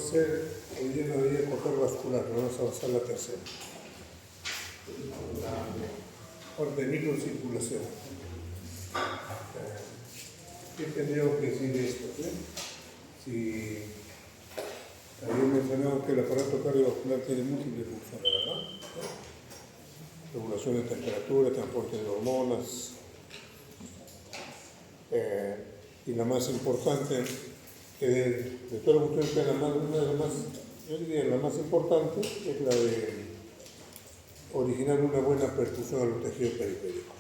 vamos a hacer, hoy día no había cortar vascular, vamos a avanzar la tercera. La parte de microcirculación. ¿Qué tendríamos que decir de esto? Si habíamos mencionado que el aparato cardiovascular tiene múltiples funciones, ¿verdad? Regulación de temperatura, transporte de hormonas, y la más importante, que de todas las funciones, una de las más, yo diría la más importante, es la de originar una buena perfusión a los tejidos periféricos.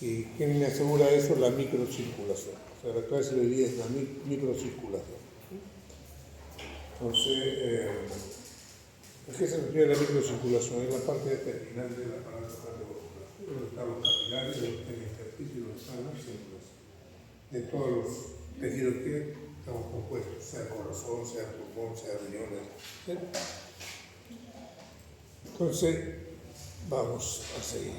¿Y quién me asegura eso? La microcirculación. O sea, la clase de hoy día es la microcirculación. Entonces, ¿a qué se refiere la microcirculación? Es la parte terminal del aparato cardiovascular, donde están los capilares, donde está el intersticio, donde están las células, de todos los tejidos que estamos compuestos, sea corazón, sea pulmón, sea riñones. ¿Sí? Entonces, vamos a seguir.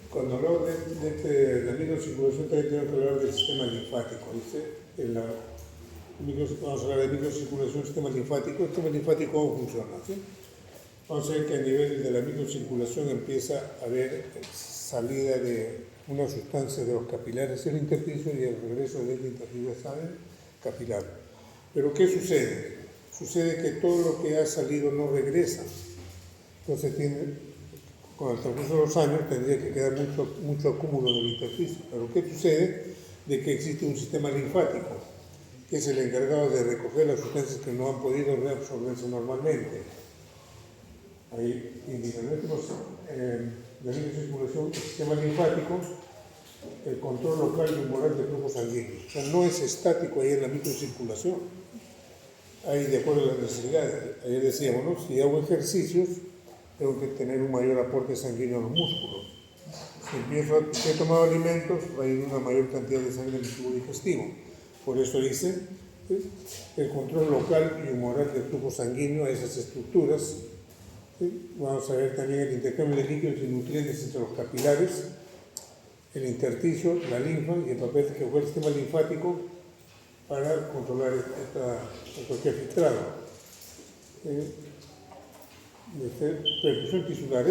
Cuando hablamos de la microcirculación, también tenemos que hablar del sistema linfático. Vamos a hablar de microcirculación, sistema linfático. ¿El sistema linfático cómo funciona? ¿Sí? Vamos a ver que a nivel de la microcirculación empieza a haber salida de una sustancia de los capilares del intersticio y el regreso del intersticio de sangre capilar. Pero ¿qué sucede? Sucede que todo lo que ha salido no regresa. Entonces, con el transcurso de los años tendría que quedar mucho acúmulo del intersticio. Pero ¿qué sucede? De que existe un sistema linfático, que es el encargado de recoger las sustancias que no han podido reabsorberse normalmente. Ahí indican la microcirculación, el sistema linfático, el control local y humoral de flujos sanguíneos. O sea, no es estático ahí en la microcirculación. Ahí, de acuerdo a las necesidades. Ayer decíamos, ¿no? Si hago ejercicios, tengo que tener un mayor aporte sanguíneo a los músculos. Si he tomado alimentos, va a ir una mayor cantidad de sangre en el tubo digestivo. Por eso dice, ¿sí?, el control local y humoral del flujo sanguíneo a esas estructuras. ¿Sí? Vamos a ver también el intercambio de líquidos y nutrientes entre los capilares, el intersticio, la linfa y el papel que juega el sistema linfático para controlar cualquier filtrado. Perfusión tisular.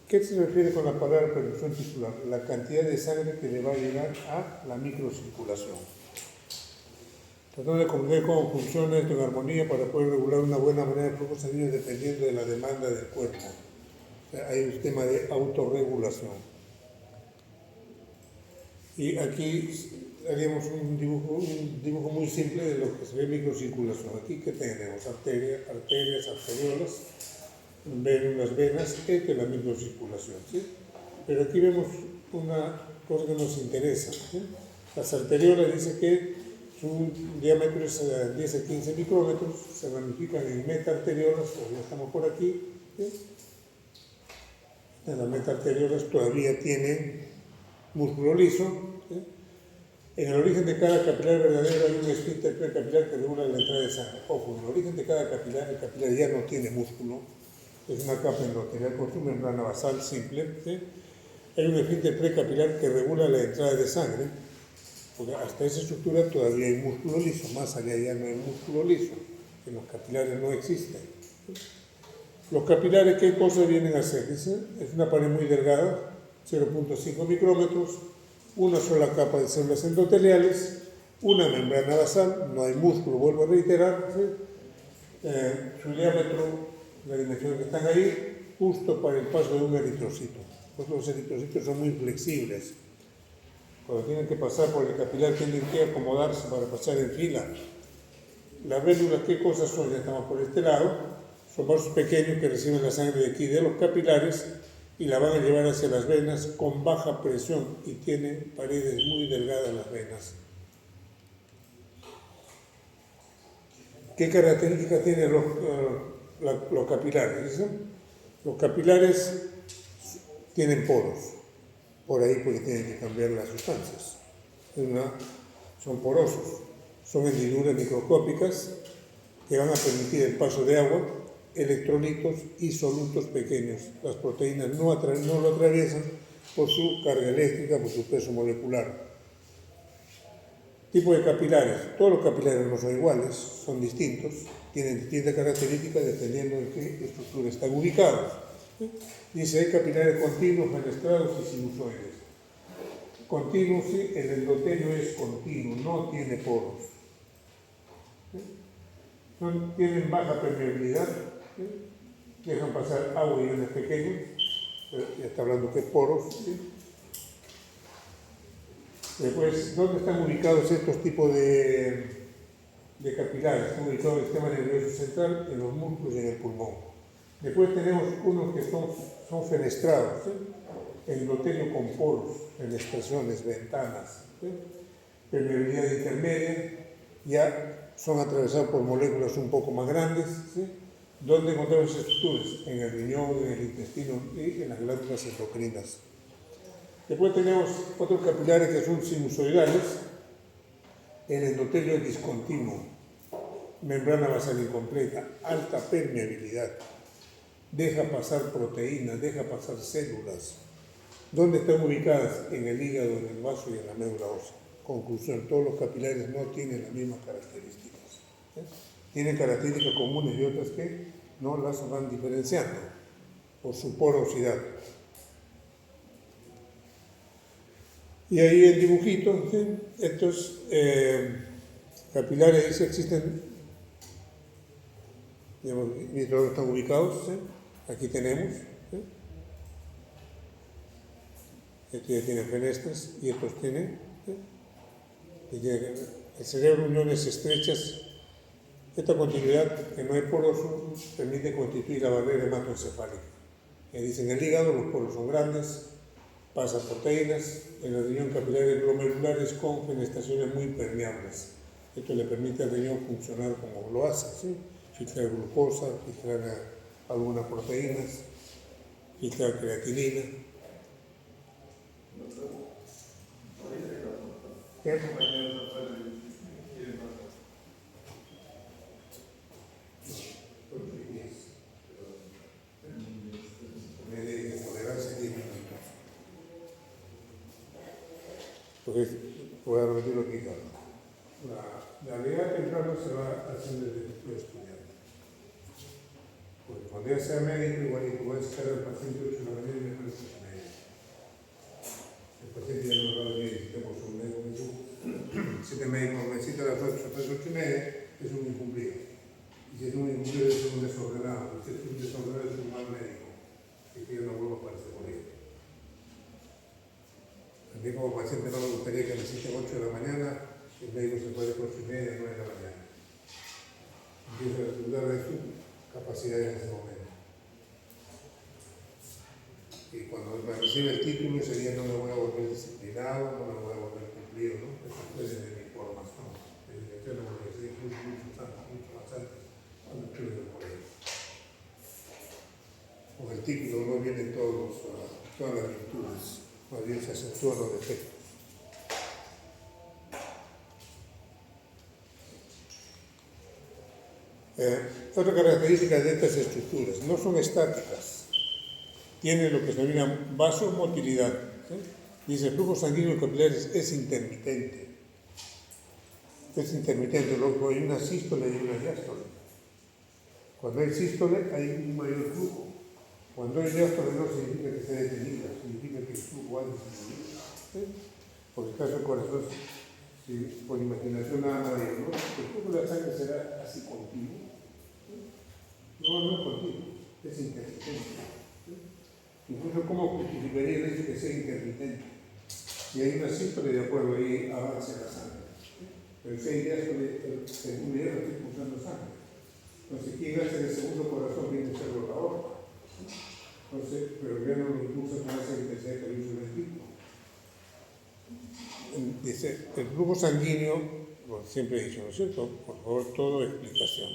¿Qué se refiere con la palabra perfusión tisular? La cantidad de sangre que le va a llegar a la microcirculación. Tratando de comprender cómo funciona esto en armonía para poder regular una buena manera de flujo sanguíneo dependiendo de la demanda del cuerpo. O sea, hay un sistema de autorregulación. Y aquí haríamos un dibujo muy simple de lo que se ve microcirculación. Aquí, ¿qué tenemos? Arterias, arteriolas, unas venas, esto es la microcirculación, ¿sí? Pero aquí vemos una cosa que nos interesa, ¿sí? Las arteriolas dice que su diámetro es 10 a 15 micrómetros, se ramifican en metaarteriolas, todavía estamos por aquí, ¿sí? Las metaarteriolas todavía tienen músculo liso, ¿sí? En el origen de cada capilar verdadero hay un esfínter precapilar que regula la entrada de sangre. Ojo, en el origen de cada capilar, el capilar ya no tiene músculo, es una capa endotelial con su membrana basal simple, ¿sí? Hay un esfínter precapilar que regula la entrada de sangre, porque hasta esa estructura todavía hay músculo liso, más allá ya no hay músculo liso, que los capilares no existen. Los capilares, ¿qué cosas vienen a hacer? Dice, es una pared muy delgada, 0.5 micrómetros, una sola capa de células endoteliales, una membrana basal, no hay músculo, vuelvo a reiterar, ¿sí? Su diámetro, la dimensión que están ahí, justo para el paso de un eritrocito. Pues los eritrocitos son muy flexibles. Cuando tienen que pasar por el capilar, tienen que acomodarse para pasar en fila. Las vénulas, ¿qué cosas son? Ya estamos por este lado. Son vasos pequeños que reciben la sangre de aquí de los capilares y la van a llevar hacia las venas con baja presión y tienen paredes muy delgadas las venas. ¿Qué características tienen los capilares? ¿Sí? Los capilares tienen poros, por ahí porque tienen que cambiar las sustancias. Son porosos, son hendiduras microscópicas que van a permitir el paso de agua, electrolitos y solutos pequeños. Las proteínas no lo atraviesan por su carga eléctrica, por su peso molecular. Tipo de capilares. Todos los capilares no son iguales, son distintos, tienen distintas características dependiendo en qué estructura están ubicados. Dice, hay capilares continuos, fenestrados y sinusoides. Continuo, sí, el endotelio es continuo, no tiene poros. Tienen baja permeabilidad, dejan pasar agua y iones pequeños, ya está hablando que poros. Después, ¿dónde están ubicados estos tipos de capilares? Están ubicados en el sistema nervioso central, en los músculos y en el pulmón. Después tenemos unos que son fenestrados, endotelio con poros, fenestraciones, ventanas, permeabilidad intermedia, ya son atravesados por moléculas un poco más grandes. ¿Dónde encontramos esas estructuras? En el riñón, en el intestino y en las glándulas endocrinas. Después tenemos otros capilares que son sinusoidales. El endotelio es discontinuo, membrana basal incompleta, alta permeabilidad, deja pasar proteínas, deja pasar células. ¿Dónde están ubicadas? En el hígado, en el vaso y en la médula ósea. Conclusión, todos los capilares no tienen las mismas características. Tienen características comunes y otras que no las van diferenciando por su porosidad. Y ahí el dibujito, estos capilares existen, digamos, ¿dónde están ubicados? Aquí tenemos. Estos ya tienen fenestras y estos tienen. El cerebro, uniones estrechas. Esta continuidad, que no hay poros, permite constituir la barrera hematoencefálica. Dicen, en el hígado los poros son grandes, pasan proteínas, en el riñón capilares glomerulares con fenestraciones muy permeables. Esto le permite al riñón funcionar como lo hace, ¿sí? Filtrar glucosa, filtrar algunas proteínas, filtrar creatinina. ¿Qué? Entonces, voy a repetirlo aquí, claro. La realidad temprana se va haciendo desde que estoy estudiando. Porque cuando ya sea médico, igual voy a estar al paciente 8 de la mañana y me parece 8 y media. El paciente ya no va a venir, tenemos un médico que si el médico me cita a las 8, a las 8 y media, es un incumplido. Y si es un incumplido, es un desordenado. Si es un desordenado, es un mal médico. Y que yo no vuelvo a aparecer por él. A mí como paciente no me gustaría que me citen 8 de la mañana, el médico se puede 8 y media, 9 de la mañana. Empiezo a dudar de su capacidad en ese momento. Y cuando me recibe el título, ese día no me voy a volver disciplinado, no me voy a volver cumplido, ¿no? Eso es de mi formación. De dirección de la universidad, mucho más antes, cuando estuve en el colegio. Con el título no vienen todas las virtudes. Más bien se acentúan los defectos. Otra característica de estas estructuras, no son estáticas, tienen lo que se denomina vasomotilidad. Dice, el flujo sanguíneo de capilares es intermitente. Es intermitente, luego hay una sístole y una diástole. Cuando hay sístole hay un mayor flujo. Cuando hay diástole no significa que esté detenida, significa que el flujo va disminuyendo. Por el caso del corazón, si por imaginación nada más digo, ¿no? El flujo de la sangre será así continuo. No es continuo, es intermitente. Incluso, ¿cómo justificaría el hecho que sea intermitente? Si hay una sístole, de acuerdo, ahí avanza la sangre. Pero si hay diástole, el segundo día no está expulsando sangre. Entonces, ¿quién hace el segundo corazón? Viene a ser la aorta. Entonces, pero ya no lo impulsa con esa intensidad que el uso del tipo. Dice, el flujo sanguíneo, bueno, siempre he dicho, ¿no es cierto? Por favor, todo explicación.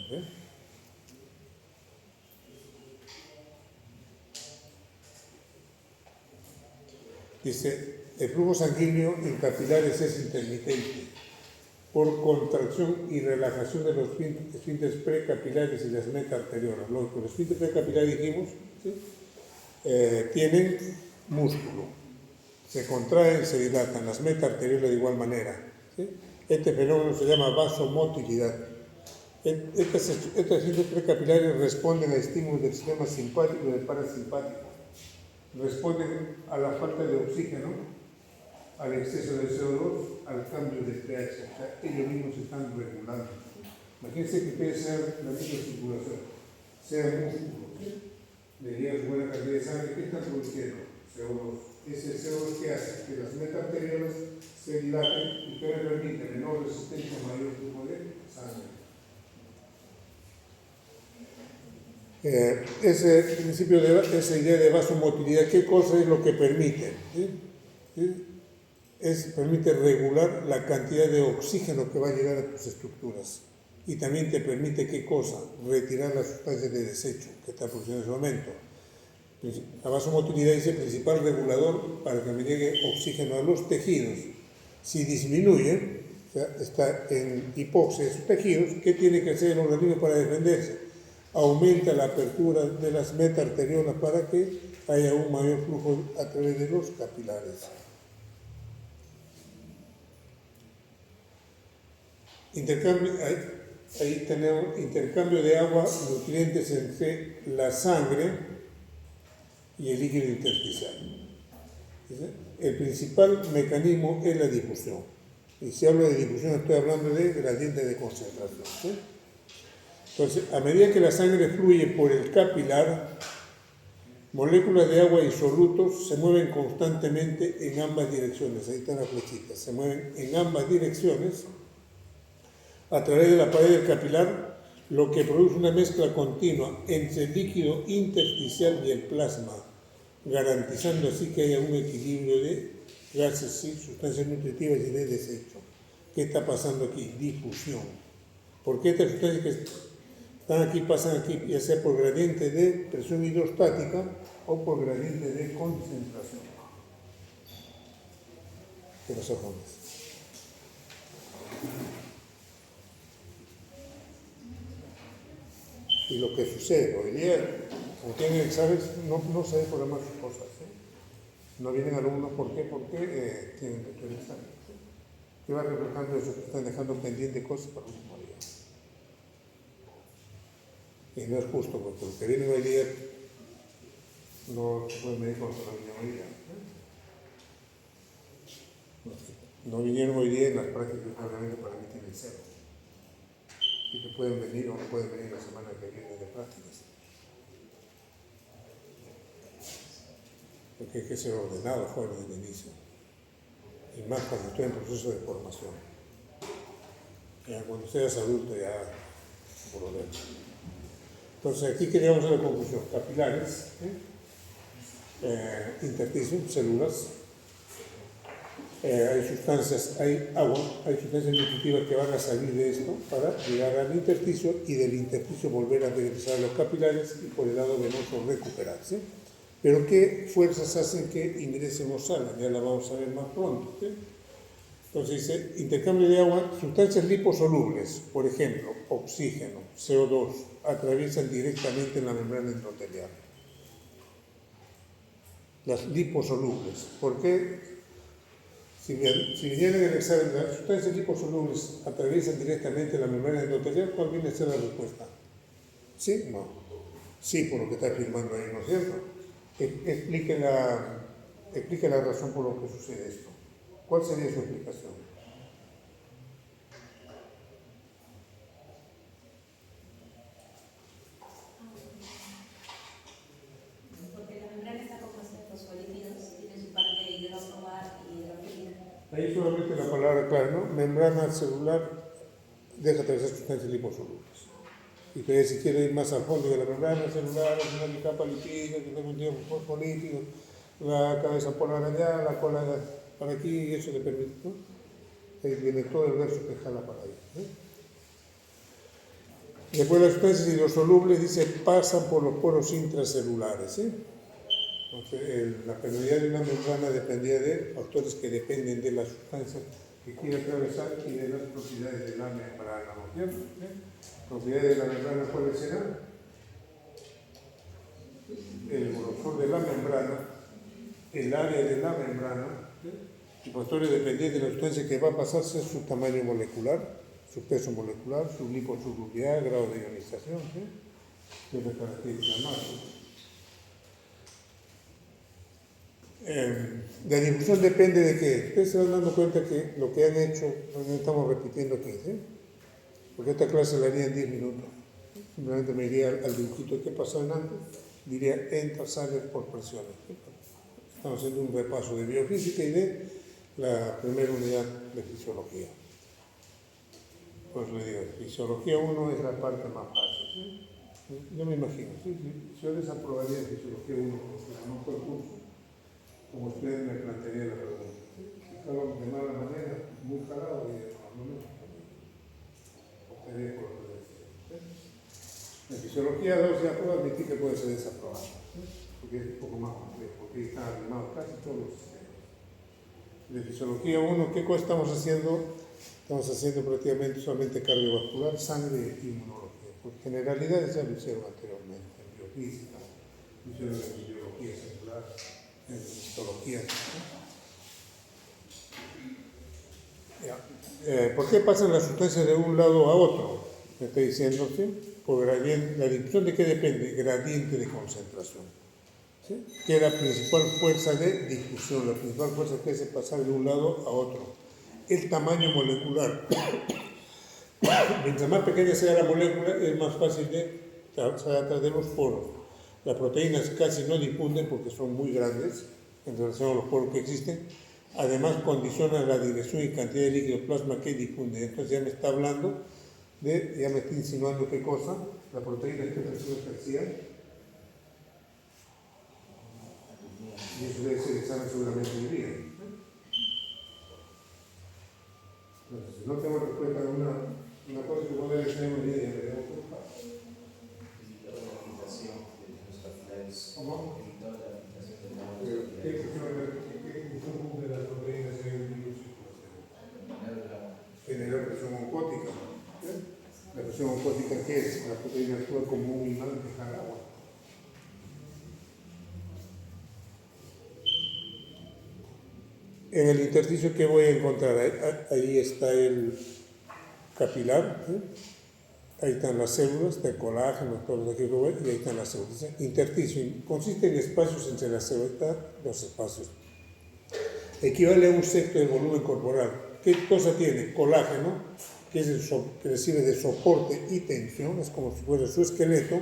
Dice, el flujo sanguíneo en capilares es intermitente por contracción y relajación de los esfínteres precapilares y las metaarteriosas. Los esfínteres precapilares, dijimos, ¿sí? Tienen músculo, se contraen, se dilatan, las metaarteriosas de igual manera, ¿sí? Este fenómeno se llama vasomotilidad. Estas regiones precapilares responden a estímulos del sistema simpático y del parasimpático. Responden a la falta de oxígeno, al exceso de CO2, al cambio de pH. O sea, ellos mismos se están regulando. Imagínense que puede ser la microcirculación, sea músculo, le llega buena cantidad de sangre, ¿qué están produciendo? CO2. Ese CO2 que hace que las metaarteriolas se dilaten y que le permite menor resistencia, mayor flujo de sangre. Ese principio, esa idea de vasomotilidad, ¿qué cosa es lo que permite? Permite regular la cantidad de oxígeno que va a llegar a tus estructuras. Y también te permite, ¿qué cosa? Retirar las sustancias de desecho que está produciendo en ese momento. La vasomotilidad es el principal regulador para que me llegue oxígeno a los tejidos. Si disminuye, o sea, está en hipoxia de sus tejidos, ¿qué tiene que hacer el organismo para defenderse? Aumenta la apertura de las metaarteriolas para que haya un mayor flujo a través de los capilares. Ahí tenemos intercambio de agua, nutrientes entre la sangre y el líquido intersticial. El principal mecanismo es la difusión. Y si hablo de difusión estoy hablando de gradiente de concentración. ¿Sí? Entonces, a medida que la sangre fluye por el capilar, moléculas de agua y solutos se mueven constantemente en ambas direcciones. Ahí están las flechitas. Se mueven en ambas direcciones a través de la pared del capilar, lo que produce una mezcla continua entre el líquido intersticial y el plasma, garantizando así que haya un equilibrio de gases, ¿sí? Sustancias nutritivas y de desecho. ¿Qué está pasando aquí? Difusión. ¿Por qué estas sustancias que están aquí pasan aquí, ya sea por gradiente de presión hidrostática o por gradiente de concentración de los hormonas? Y lo que sucede hoy día, como tienen exámenes, no se programar sus cosas. No vienen alumnos, ¿por qué? Porque tienen que hacer exámenes. ¿Qué va reflejando eso? Que están dejando pendientes cosas para el último día. Y no es justo, porque los que vienen hoy día no se pueden medir con los que no vinieron hoy día. No vinieron hoy día en las prácticas que probablemente para mí tienen cero. Y que pueden venir o no pueden venir la semana que viene de prácticas. Porque hay que ser ordenado fuera del inicio. Y más cuando estoy en proceso de formación. Ya cuando seas adulto ya por lo menos. Entonces aquí queríamos a la conclusión. Capilares, intersticio, células. Hay sustancias, hay agua, hay sustancias nutritivas que van a salir de esto para llegar al intersticio y del intersticio volver a regresar a los capilares y por el lado venoso recuperarse. Pero ¿qué fuerzas hacen que ingresen o salgan? Ya la vamos a ver más pronto. ¿Sí? Entonces dice, intercambio de agua, sustancias liposolubles, por ejemplo, oxígeno, CO2, atraviesan directamente en la membrana endotelial. Las liposolubles. ¿Por qué? Si vinieran en el examen, las sustancias liposolubles atraviesan directamente la membrana endotelial, ¿cuál viene a ser la respuesta? ¿Sí? No. Sí, por lo que está afirmando ahí, ¿no es cierto? Explique la razón por lo que sucede esto. ¿Cuál sería su explicación? Porque la membrana está compuesta de fosfolípidos, tiene su parte hidrófoba y hidrofílica. Ahí solamente la palabra clara, ¿no? Membrana celular deja atravesar sustancias liposolubles. Y que si quiere ir más al fondo de la membrana celular, una capa lipídica, que tengo un tiempo fosfolípido, la cabeza polar allá, la cola para aquí, y eso le permite, ¿no? Ahí viene todo el verso que jala para ahí. Después las sustancias hidrosolubles, dice, pasan por los poros intracelulares. ¿Sí? Entonces, la permeabilidad de una membrana dependía de factores que dependen de las sustancias que quiere atravesar y de las propiedades de la membrana. ¿No es cierto? Propiedades de la membrana, ¿cuáles serán? El grosor de la membrana, el área de la membrana, El factor dependiente de la sustancia que va a pasarse es su tamaño molecular, su peso molecular, su liposolubilidad, grado de ionización, ¿sí? Que es la característica más. La difusión depende de qué. Ustedes se van dando cuenta que lo que han hecho, no estamos repitiendo aquí, ¿sí? Porque esta clase la haría en 10 minutos. Simplemente me iría al dibujito que pasó en antes, diría entra, sale por presiones. ¿Sí? Estamos haciendo un repaso de biofísica y de la primera unidad de fisiología. Pues le digo, fisiología 1 es la parte más fácil. ¿Sí? Yo me imagino, ¿sí? Si yo desaprobaría fisiología 1 porque no fue el curso, como ustedes me plantearían la pregunta. Si jalamos de mala manera, muy jalado, y no, optaría por la presencia. En fisiología 2 ya puedo admitir que puede ser desaprobado, ¿sí? Porque es un poco más complejo, porque está armado casi todos los sistemas. De fisiología 1, ¿qué cosa estamos haciendo? Estamos haciendo prácticamente solamente cardiovascular, sangre y inmunología. Por generalidades ya lo hicieron anteriormente, en biofísica, lo hicieron en biología celular, en histología. ¿Por qué pasan las sustancias de un lado a otro? Me estoy diciendo, ¿sí? Por gradiente. ¿La difusión de qué depende? Gradiente de concentración. ¿Sí? Que es la principal fuerza de difusión, la principal fuerza que hace pasar de un lado a otro. El tamaño molecular. Mientras más pequeña sea la molécula, es más fácil de pasar a través de los poros. Las proteínas casi no difunden porque son muy grandes en relación a los poros que existen. Además, condicionan la dirección y cantidad de líquido plasma que difunde. Entonces ya me está hablando ya me está insinuando qué cosa. La proteína que presión parcial. Y eso debe ser examen seguramente hoy día. Entonces, si no tengo respuesta a una cosa que puedo decir hoy día, ya me debo preocupar. ¿Cómo? ¿Qué función cumple las proteínas en el virus? Generar presión oncótica. La presión oncótica, ¿qué es? La proteína actúa como un imán que jala agua. En el intersticio, ¿qué voy a encontrar? Ahí está el capilar, ¿sí? Ahí están las células, está el colágeno, todo lo que voy, y ahí están las células. Intersticio consiste en espacios entre las células, los espacios. Equivale a un sexto del volumen corporal. ¿Qué cosa tiene? Colágeno, que es que recibe de soporte y tensión, es como si fuera su esqueleto,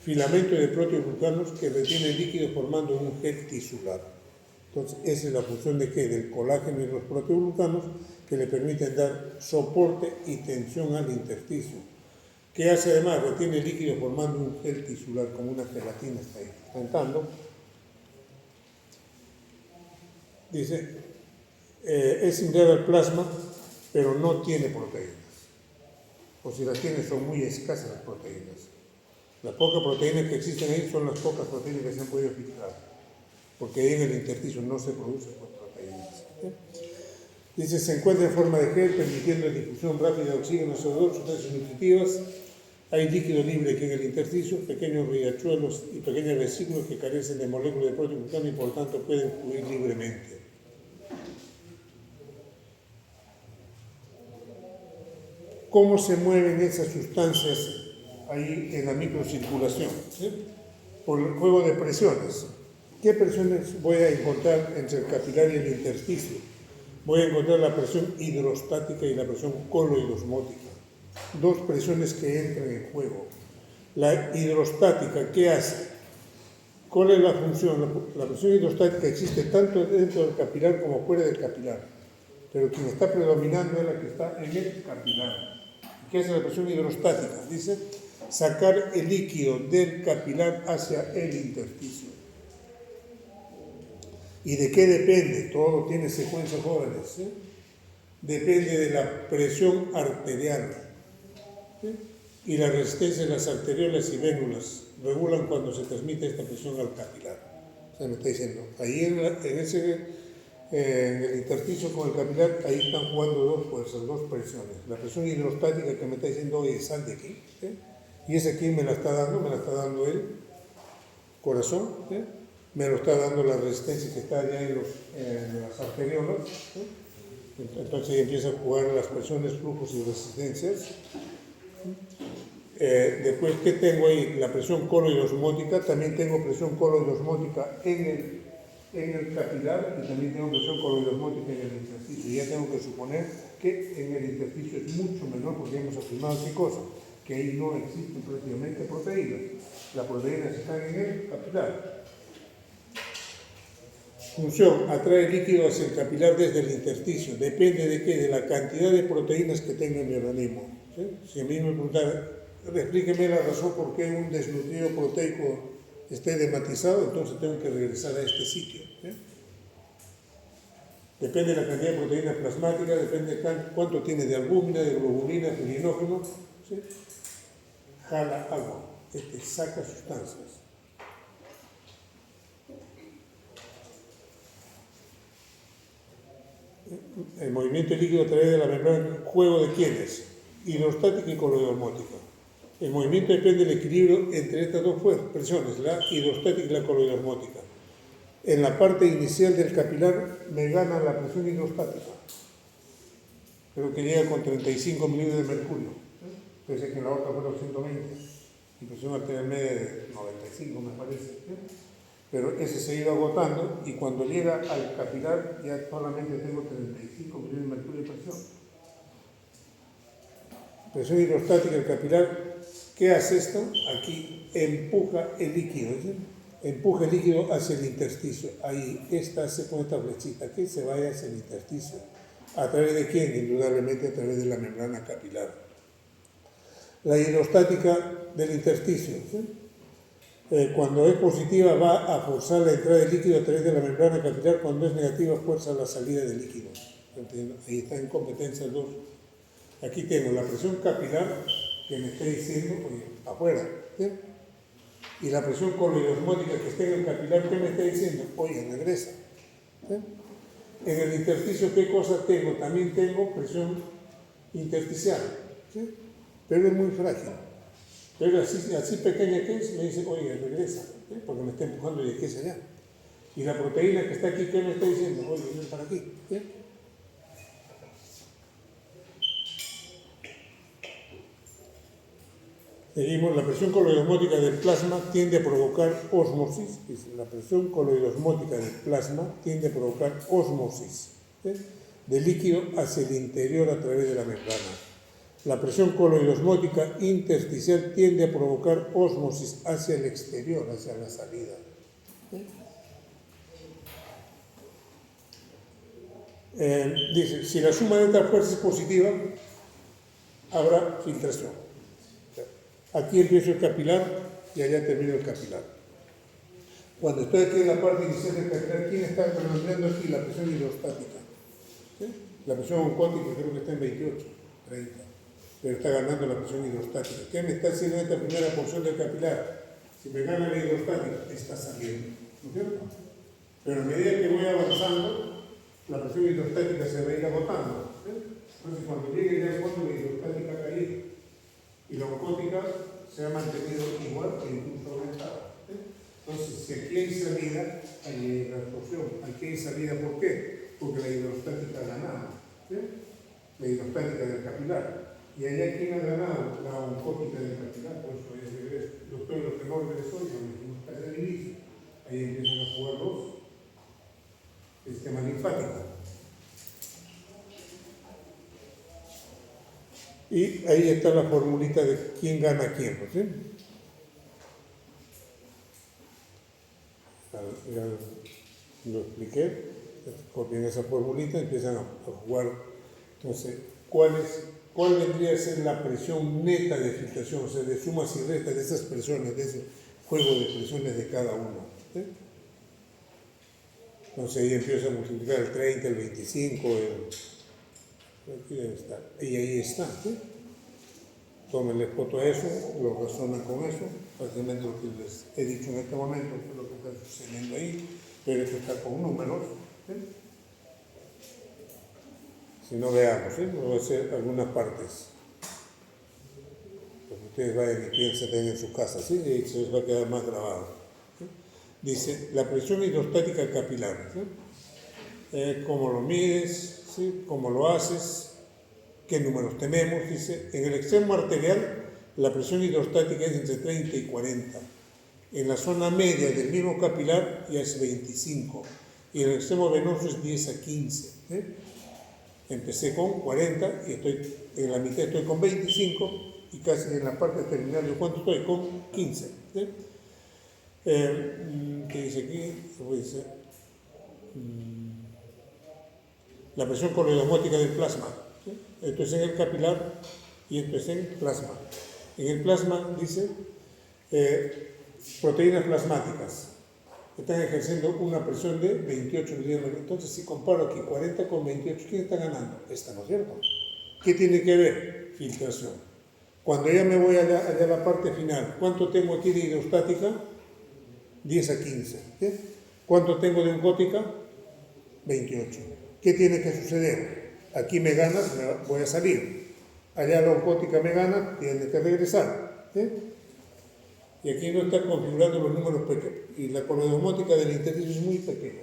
filamento de proteoglucanos que retiene el líquido formando un gel tisular. Entonces, esa es la función de ¿qué? Del colágeno y los proteoglucanos que le permiten dar soporte y tensión al intersticio. ¿Qué hace además? Retiene el líquido formando un gel tisular, como una gelatina está ahí cantando. Dice, es similar al plasma, pero no tiene proteínas. O si las tiene, son muy escasas las proteínas. Las pocas proteínas que existen ahí son las pocas proteínas que se han podido filtrar, porque ahí en el intersticio no se producen proteínas. Dice, se encuentra en forma de gel, permitiendo la difusión rápida de oxígeno, CO2, sustancias nutritivas. Hay líquido libre que en el intersticio, pequeños riachuelos y pequeñas vesículas que carecen de moléculas de proteoglucano y por tanto pueden fluir libremente. ¿Cómo se mueven esas sustancias ahí en la microcirculación? ¿Sí? Por el juego de presiones. ¿Qué presiones voy a encontrar entre el capilar y el intersticio? Voy a encontrar la presión hidrostática y la presión coloidosmótica. Dos presiones que entran en juego. La hidrostática, ¿qué hace? ¿Cuál es la función? La presión hidrostática existe tanto dentro del capilar como fuera del capilar, pero quien está predominando es la que está en el capilar. ¿Qué es la presión hidrostática? Dice, sacar el líquido del capilar hacia el intersticio. ¿Y de qué depende? Todo tiene secuencias jóvenes. ¿Sí? Depende de la presión arterial. ¿Sí? Y la resistencia de las arteriolas y vénulas regulan cuando se transmite esta presión al capilar. O sea, me está diciendo, ahí en el intersticio con el capilar, ahí están jugando dos fuerzas, dos presiones. La presión hidrostática que me está diciendo hoy es sal de aquí. ¿Sí? Y ese aquí me la está dando el corazón. ¿Sí? me lo está dando la resistencia que está allá en las arteriolas, ¿sí? Entonces ahí empieza a jugar las presiones, flujos y resistencias. Después, ¿qué tengo ahí? La presión coloidosmótica, también tengo presión coloidosmótica en el capilar y también tengo presión coloidosmótica en el intersticio. Y ya tengo que suponer que en el intersticio es mucho menor, porque hemos afirmado qué cosa, que ahí no existen prácticamente proteínas. Las proteínas están en el capilar. Función, atrae líquido hacia el capilar desde el intersticio. Depende de qué, de la cantidad de proteínas que tenga en mi organismo. ¿Sí? Si a mí me preguntan, explíqueme la razón por qué un desnutrido proteico esté dematizado, entonces tengo que regresar a este sitio. ¿Sí? Depende de la cantidad de proteína plasmática, depende de cuánto tiene de albúmina, de globulina, de pirinógeno. ¿Sí? Jala agua, saca sustancias. El movimiento líquido a través de la membrana, ¿juego de quiénes? Hidrostática y coloidosmótica. El movimiento depende del equilibrio entre estas dos presiones, la hidrostática y la coloidosmótica. En la parte inicial del capilar me gana la presión hidrostática. Creo que llega con 35 milímetros de mercurio. Pese a que en la otra fueron 120. Y presión arterial media de 95, me parece. Pero ese se ha ido agotando y cuando llega al capilar ya solamente tengo 35 milímetros de mercurio de presión. Presión hidrostática del capilar, ¿qué hace esto? Aquí empuja el líquido, ¿sí? Empuja el líquido hacia el intersticio. Ahí está, hace con esta flechita, que se vaya hacia el intersticio. ¿A través de quién? Indudablemente a través de la membrana capilar. La hidrostática del intersticio, ¿sí? Cuando es positiva va a forzar la entrada del líquido a través de la membrana capilar, cuando es negativa fuerza la salida del líquido. Ahí está en competencia el 2. Aquí tengo la presión capilar que me está diciendo, oye, afuera. ¿Sí? Y la presión coloidosmótica que está en el capilar, ¿qué me está diciendo? Oye, regresa. ¿Sí? En el intersticio, ¿qué cosa tengo? También tengo presión intersticial. ¿Sí? Pero es muy frágil. Pero así pequeña que es, me dice, oye, regresa, ¿sí? Porque me está empujando de aquí hacia allá. Y la proteína que está aquí, ¿qué me está diciendo? Oye, ven para aquí. ¿Sí? Seguimos, la presión coloidosmótica del plasma tiende a provocar ósmosis. La presión coloidosmótica del plasma tiende a provocar ósmosis, ¿sí? De líquido hacia el interior a través de la membrana. La presión coloidosmótica intersticial tiende a provocar ósmosis hacia el exterior, hacia la salida. ¿Sí? Dice, si la suma de estas fuerzas es positiva, habrá filtración. Aquí empiezo el capilar y allá termino el capilar. Cuando estoy aquí en la parte inicial del capilar, ¿quién está predominando aquí? La presión hidrostática. ¿Sí? La presión oncótica creo que está en 28, 30. Pero está ganando la presión hidrostática. ¿Qué me está haciendo esta primera porción del capilar? Si me gana la hidrostática, está saliendo. ¿No es cierto? Pero a medida que voy avanzando, la presión hidrostática se va a ir agotando. ¿Sí? Entonces, cuando llegue ya al fondo, la hidrostática ha caído. Y la oncótica se ha mantenido igual e incluso aumentada. ¿Sí? Entonces, si aquí hay salida, hay la absorción. Aquí hay salida, ¿por qué? Porque la hidrostática ha ganado. ¿Sí? La hidrostática del capilar. Y allá, ¿quién ha ganado? La oncótica del capilar. Por eso ahí regreso. Yo estoy en los tenores de sodio, me dijimos casi al inicio. Ahí empiezan a jugar los sistemas linfáticos. Y ahí está la formulita de quién gana a quién, ¿sí? Ya lo expliqué, copian esa formulita, empiezan a jugar. Entonces, ¿cuál vendría a ser la presión neta de filtración? O sea, de sumas y restas de esas presiones, de ese juego de presiones de cada uno. ¿Sí? Entonces ahí empieza a multiplicar el 30, el 25, aquí debe estar. Y ahí está. ¿Sí? Tómenle foto a eso, lo razonan con eso, prácticamente lo que les he dicho en este momento, que es lo que está sucediendo ahí, pero esto está con números. ¿Sí? Si no veamos, ¿sí? Voy a hacer algunas partes. Porque ustedes vayan y piensen en sus casas, ¿sí? Y se les va a quedar más grabado. ¿Sí? Dice, la presión hidrostática capilar. ¿Sí? ¿Cómo lo mides? ¿Sí? ¿Cómo lo haces? ¿Qué números tenemos? Dice, en el extremo arterial la presión hidrostática es entre 30 y 40. En la zona media del mismo capilar ya es 25. Y en el extremo venoso es 10 a 15. ¿Sí? Empecé con 40 y estoy en la mitad, estoy con 25 y casi en la parte terminal de cuánto estoy, con 15. ¿Sí? ¿Qué dice aquí? Dice, la presión coloidosmótica del plasma. ¿Sí? Esto es en el capilar y esto es en plasma. En el plasma dice proteínas plasmáticas están ejerciendo una presión de 28 milímetros. Entonces, si comparo aquí 40 con 28, ¿quién está ganando? Esta, ¿no es cierto? ¿Qué tiene que ver? Filtración. Cuando ya me voy allá a la parte final, ¿cuánto tengo aquí de hidrostática? 10 a 15. ¿Sí? ¿Cuánto tengo de oncótica? 28. ¿Qué tiene que suceder? Aquí me ganas, voy a salir. Allá la oncótica me gana, tiene que regresar. ¿Sí? Y aquí no está configurando los números pequeños. Y la coloidosmótica del intersticio es muy pequeña.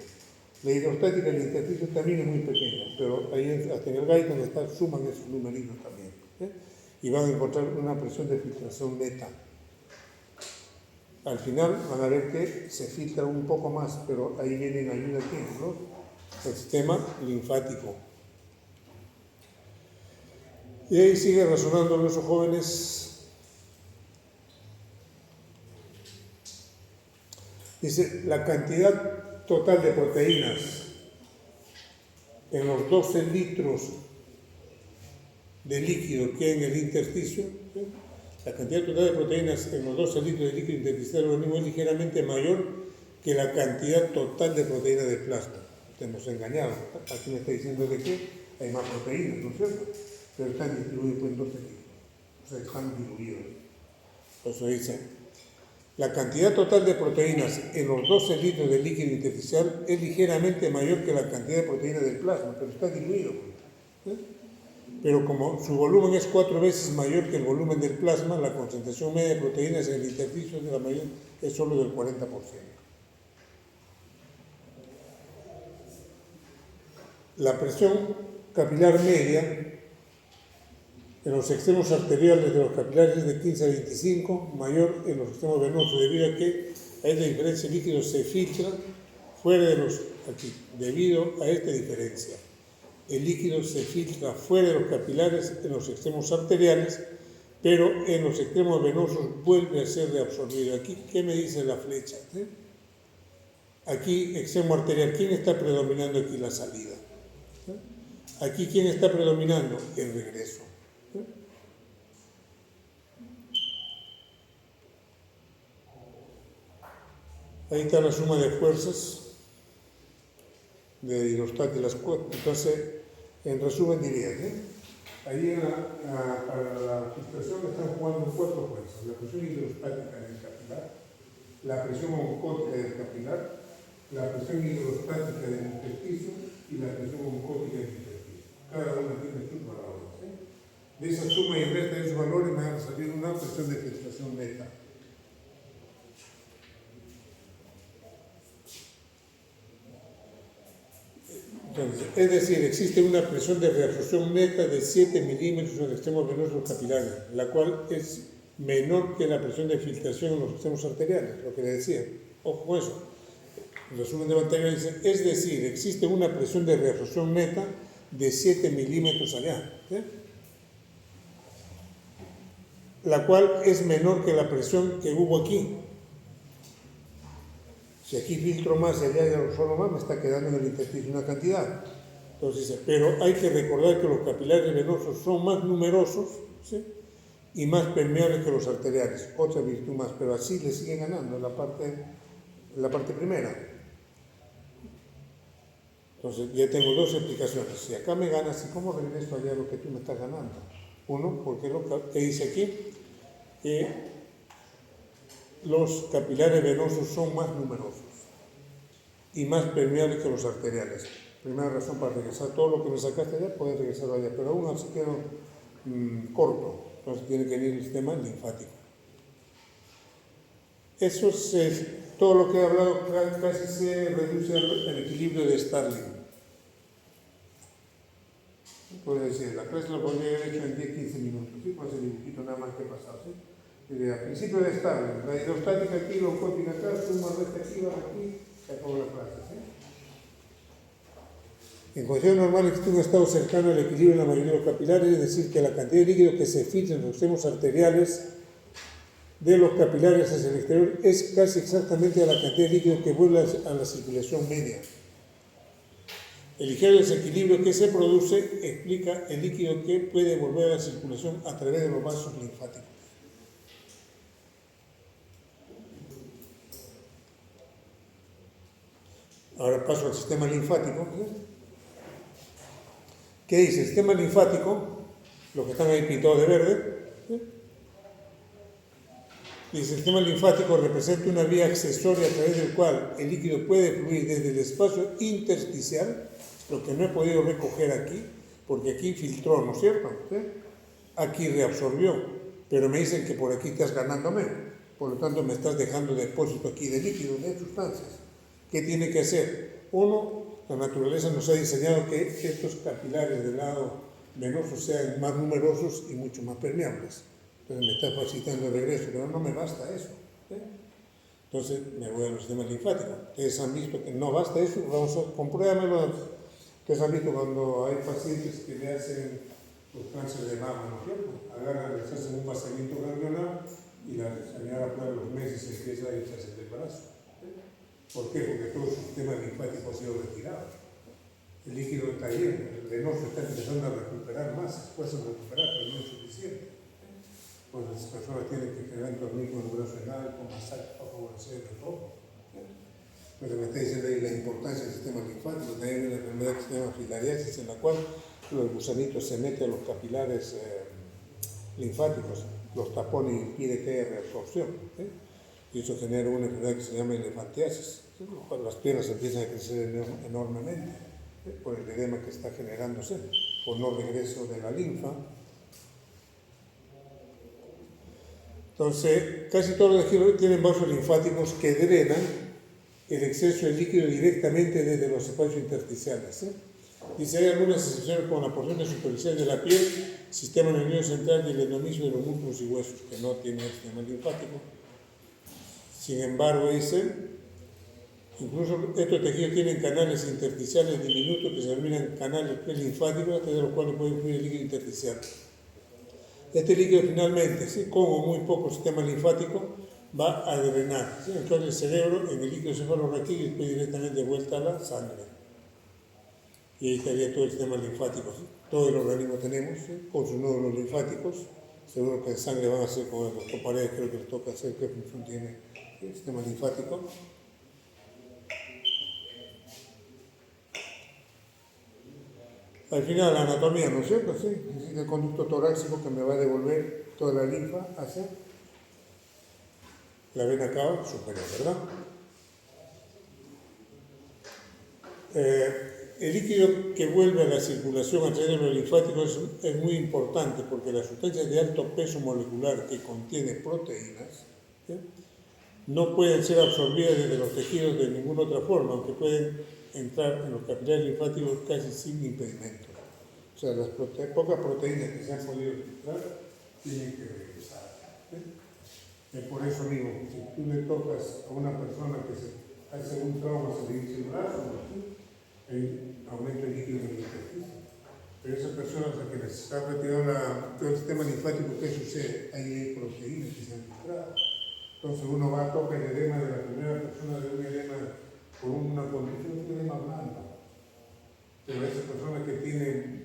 La hidrostática del intersticio también es muy pequeña, pero ahí hasta en el GAI donde está, suman esos numeritos también. Y van a encontrar una presión de filtración neta. Al final van a ver que se filtra un poco más, pero ahí viene en ayuda aquí, ¿no? El sistema linfático. Y ahí sigue razonando nuestros jóvenes. Dice, la cantidad total de proteínas en los 12 litros de líquido que hay en el intersticio, ¿sí? La cantidad total de proteínas en los 12 litros de líquido intersticial del organismo es ligeramente mayor que la cantidad total de proteínas del plasma. Estamos engañados. Aquí me está diciendo de que hay más proteínas, ¿no es cierto? Pero están distribuidos en 12 litros. O sea, están diluidos. Por eso dice, la cantidad total de proteínas en los 12 litros de líquido intersticial es ligeramente mayor que la cantidad de proteínas del plasma, pero está diluido. ¿Sí? Pero como su volumen es 4 veces mayor que el volumen del plasma, la concentración media de proteínas en el intersticio de la mayor es solo del 40%. La presión capilar media en los extremos arteriales de los capilares es de 15 a 25, mayor en los extremos venosos, debido a que a esta diferencia el líquido se filtra fuera de los, aquí, debido a esta diferencia. El líquido se filtra fuera de los capilares en los extremos arteriales, pero en los extremos venosos vuelve a ser reabsorbido. Aquí, ¿qué me dice la flecha? ¿Sí? Aquí, extremo arterial, ¿quién está predominando aquí? La salida. ¿Sí? Aquí, ¿quién está predominando? El regreso. ¿Sí? Ahí está la suma de fuerzas de hidrostática. Entonces, en resumen diría, ahí para la filtración están jugando 4 fuerzas: la presión hidrostática del capilar, la presión oncótica del capilar, la presión hidrostática del intersticio y la presión oncótica del intersticio. Cada una tiene sus valores. De esa suma y resta de esos valores me van a salir una presión de filtración neta. Entonces, es decir, existe una presión de reabsorción neta de 7 milímetros en los extremos venosos capilares, la cual es menor que la presión de filtración en los extremos arteriales, lo que le decía. Ojo con eso. El resumen de lo anterior dice, es decir, existe una presión de reabsorción neta de 7 milímetros allá, ¿sí? La cual es menor que la presión que hubo aquí. Si aquí filtro más y allá ya solo más, me está quedando en el intersticio una cantidad. Entonces, pero hay que recordar que los capilares venosos son más numerosos, ¿sí? Y más permeables que los arteriales. Otra virtud más, pero así le sigue ganando la parte primera. Entonces, ya tengo 2 explicaciones. Si acá me ganas, ¿y cómo regreso allá lo que tú me estás ganando? Uno, porque lo que dice aquí, que los capilares venosos son más numerosos y más permeables que los arteriales. Primera razón para regresar todo lo que me sacaste allá, puedes regresarlo allá, pero aún así quedó corto, entonces tiene que venir el sistema linfático. Eso es todo lo que he hablado casi se reduce al equilibrio de Starling. Puedo decir, la clase lo podría haber hecho en 10-15 minutos, ¿sí? Con ese dibujito nada más que he pasado, ¿sí? Al principio de Starling, la hidrostática aquí, lo cuántica acá, suma, resta aquí, baja aquí, se acabó la clase, ¿sí? En condiciones normales existe un estado cercano al equilibrio en la mayoría de los capilares, es decir, que la cantidad de líquido que se filtra en los extremos arteriales de los capilares hacia el exterior es casi exactamente la cantidad de líquido que vuelve a la circulación media. El ligero desequilibrio que se produce explica el líquido que puede volver a la circulación a través de los vasos linfáticos. Ahora paso al sistema linfático. ¿Qué dice? El sistema linfático, los que están ahí pintados de verde, dice: el sistema linfático representa una vía accesoria a través del cual el líquido puede fluir desde el espacio intersticial, lo que no he podido recoger aquí, porque aquí filtró, ¿no es cierto? ¿Sí? Aquí reabsorbió, pero me dicen que por aquí estás ganándome, por lo tanto me estás dejando depósito aquí de líquido, de sustancias. ¿Qué tiene que hacer? Uno, la naturaleza nos ha diseñado que estos capilares del lado venoso sean más numerosos y mucho más permeables. Entonces me está facilitando el regreso, pero no me basta eso. Entonces me voy al sistema linfático. Ustedes han visto que no basta eso, vamos a compruébamelo. Ustedes han visto cuando hay pacientes que le hacen los cánceres de mama, ¿no es cierto? Agarran, les hacen un vaciamiento ganglionar y la señora por los meses empieza a echarse el embarazo. ¿Por qué? Porque todo el sistema linfático ha sido retirado. El líquido está bien, el venoso está empezando a recuperar más, esfuerzo a recuperar, pero no es suficiente. Pues las personas tienen que generar dormir con el brazo en alto, masaje para favorecer el retorno. Pero me está diciendo ahí la importancia del sistema linfático. También hay una enfermedad que se llama filariasis, en la cual los gusanitos se meten a los capilares linfáticos, los tapones y impide que haya reabsorción. Y eso genera una enfermedad que se llama elefantiasis. Las piernas empiezan a crecer enormemente por el edema que está generándose, por no regreso de la linfa. Entonces, casi todos los tejidos tienen vasos linfáticos que drenan el exceso de líquido directamente desde los espacios intersticiales. Dice, hay algunas excepciones como la porción superficial de la piel, sistema nervioso central y el endomismo de los músculos y huesos, que no tienen el sistema linfático. Sin embargo, dice, incluso estos tejidos tienen canales intersticiales diminutos que se denominan canales linfáticos, a través de los cuales puede fluir el líquido intersticial. Este líquido finalmente, ¿sí?, con o muy poco sistema linfático, va a drenar, ¿sí?, entonces el cerebro en el líquido cefalorraquídeo y después directamente de vuelta a la sangre. Y ahí estaría todo el sistema linfático, ¿sí? Todo el organismo tenemos, ¿sí?, con sus nódulos linfáticos. Seguro que en sangre van a ser como el doctor Paredes, creo que les toca hacer qué función tiene el sistema linfático. Al final la anatomía, ¿no es cierto? Sí, es el conducto torácico que me va a devolver toda la linfa hacia la vena cava superior, ¿verdad? El líquido que vuelve a la circulación a través de los linfáticos es muy importante porque las sustancias de alto peso molecular que contienen proteínas, ¿sí?, no pueden ser absorbidas desde los tejidos de ninguna otra forma, aunque pueden entrar en los capilares linfáticos casi sin impedimento. O sea, las pocas proteínas que se han podido filtrar tienen que regresar. ¿Sí? Por eso mismo, si tú le tocas a una persona que se hace un trauma, se le dice el brazo, ¿sí?, hay aumento de líquido en el intestino. Pero esa persona a la que les está retirando todo el sistema linfático, ¿qué sucede? Ahí hay proteínas que se han filtrado. Entonces uno va a tocar el edema de la primera persona de un edema con una condición de edema blando. Pero esa persona que tiene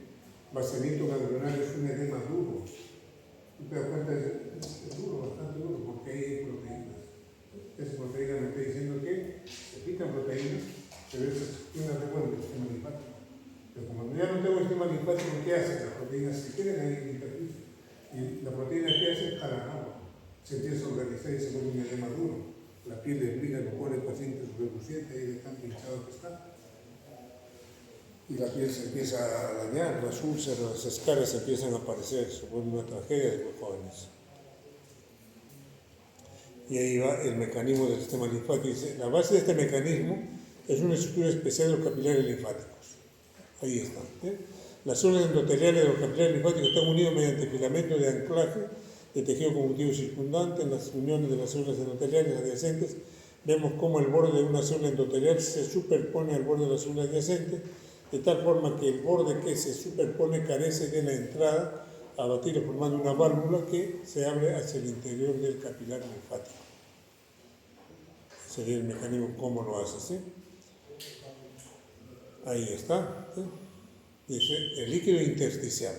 vaciamiento ganglionar es un edema duro. Tú te das cuenta, es duro, bastante duro, porque ahí hay proteínas. Esa proteína me está diciendo que se pican proteínas, pero eso tiene una recuerdo del sistema linfático. Pero como ya no tengo el sistema linfático, ¿qué hace? Las proteínas se quedan ahí en el intersticio. Y la proteína que hace jalan agua. Se empieza a organizar y se vuelve un edema duro. La piel desliga, lo pone el paciente subreluciente ahí de tan pinchado que está. Y la piel se empieza a dañar, las úlceras, las escaras empiezan a aparecer, se vuelve una tragedia de los jóvenes. Y ahí va el mecanismo del sistema linfático. Dice, la base de este mecanismo es una estructura especial de los capilares linfáticos. Ahí está. Las células endoteliales de los capilares linfáticos están unidos mediante filamentos de anclaje de tejido conjuntivo circundante. En las uniones de las células endoteliales adyacentes vemos cómo el borde de una célula endotelial se superpone al borde de la célula adyacente, de tal forma que el borde que se superpone carece de la entrada a batir formando una válvula que se abre hacia el interior del capilar linfático. Sería el mecanismo cómo lo hace, ¿sí? Ahí está, ¿sí? Dice el líquido intersticial.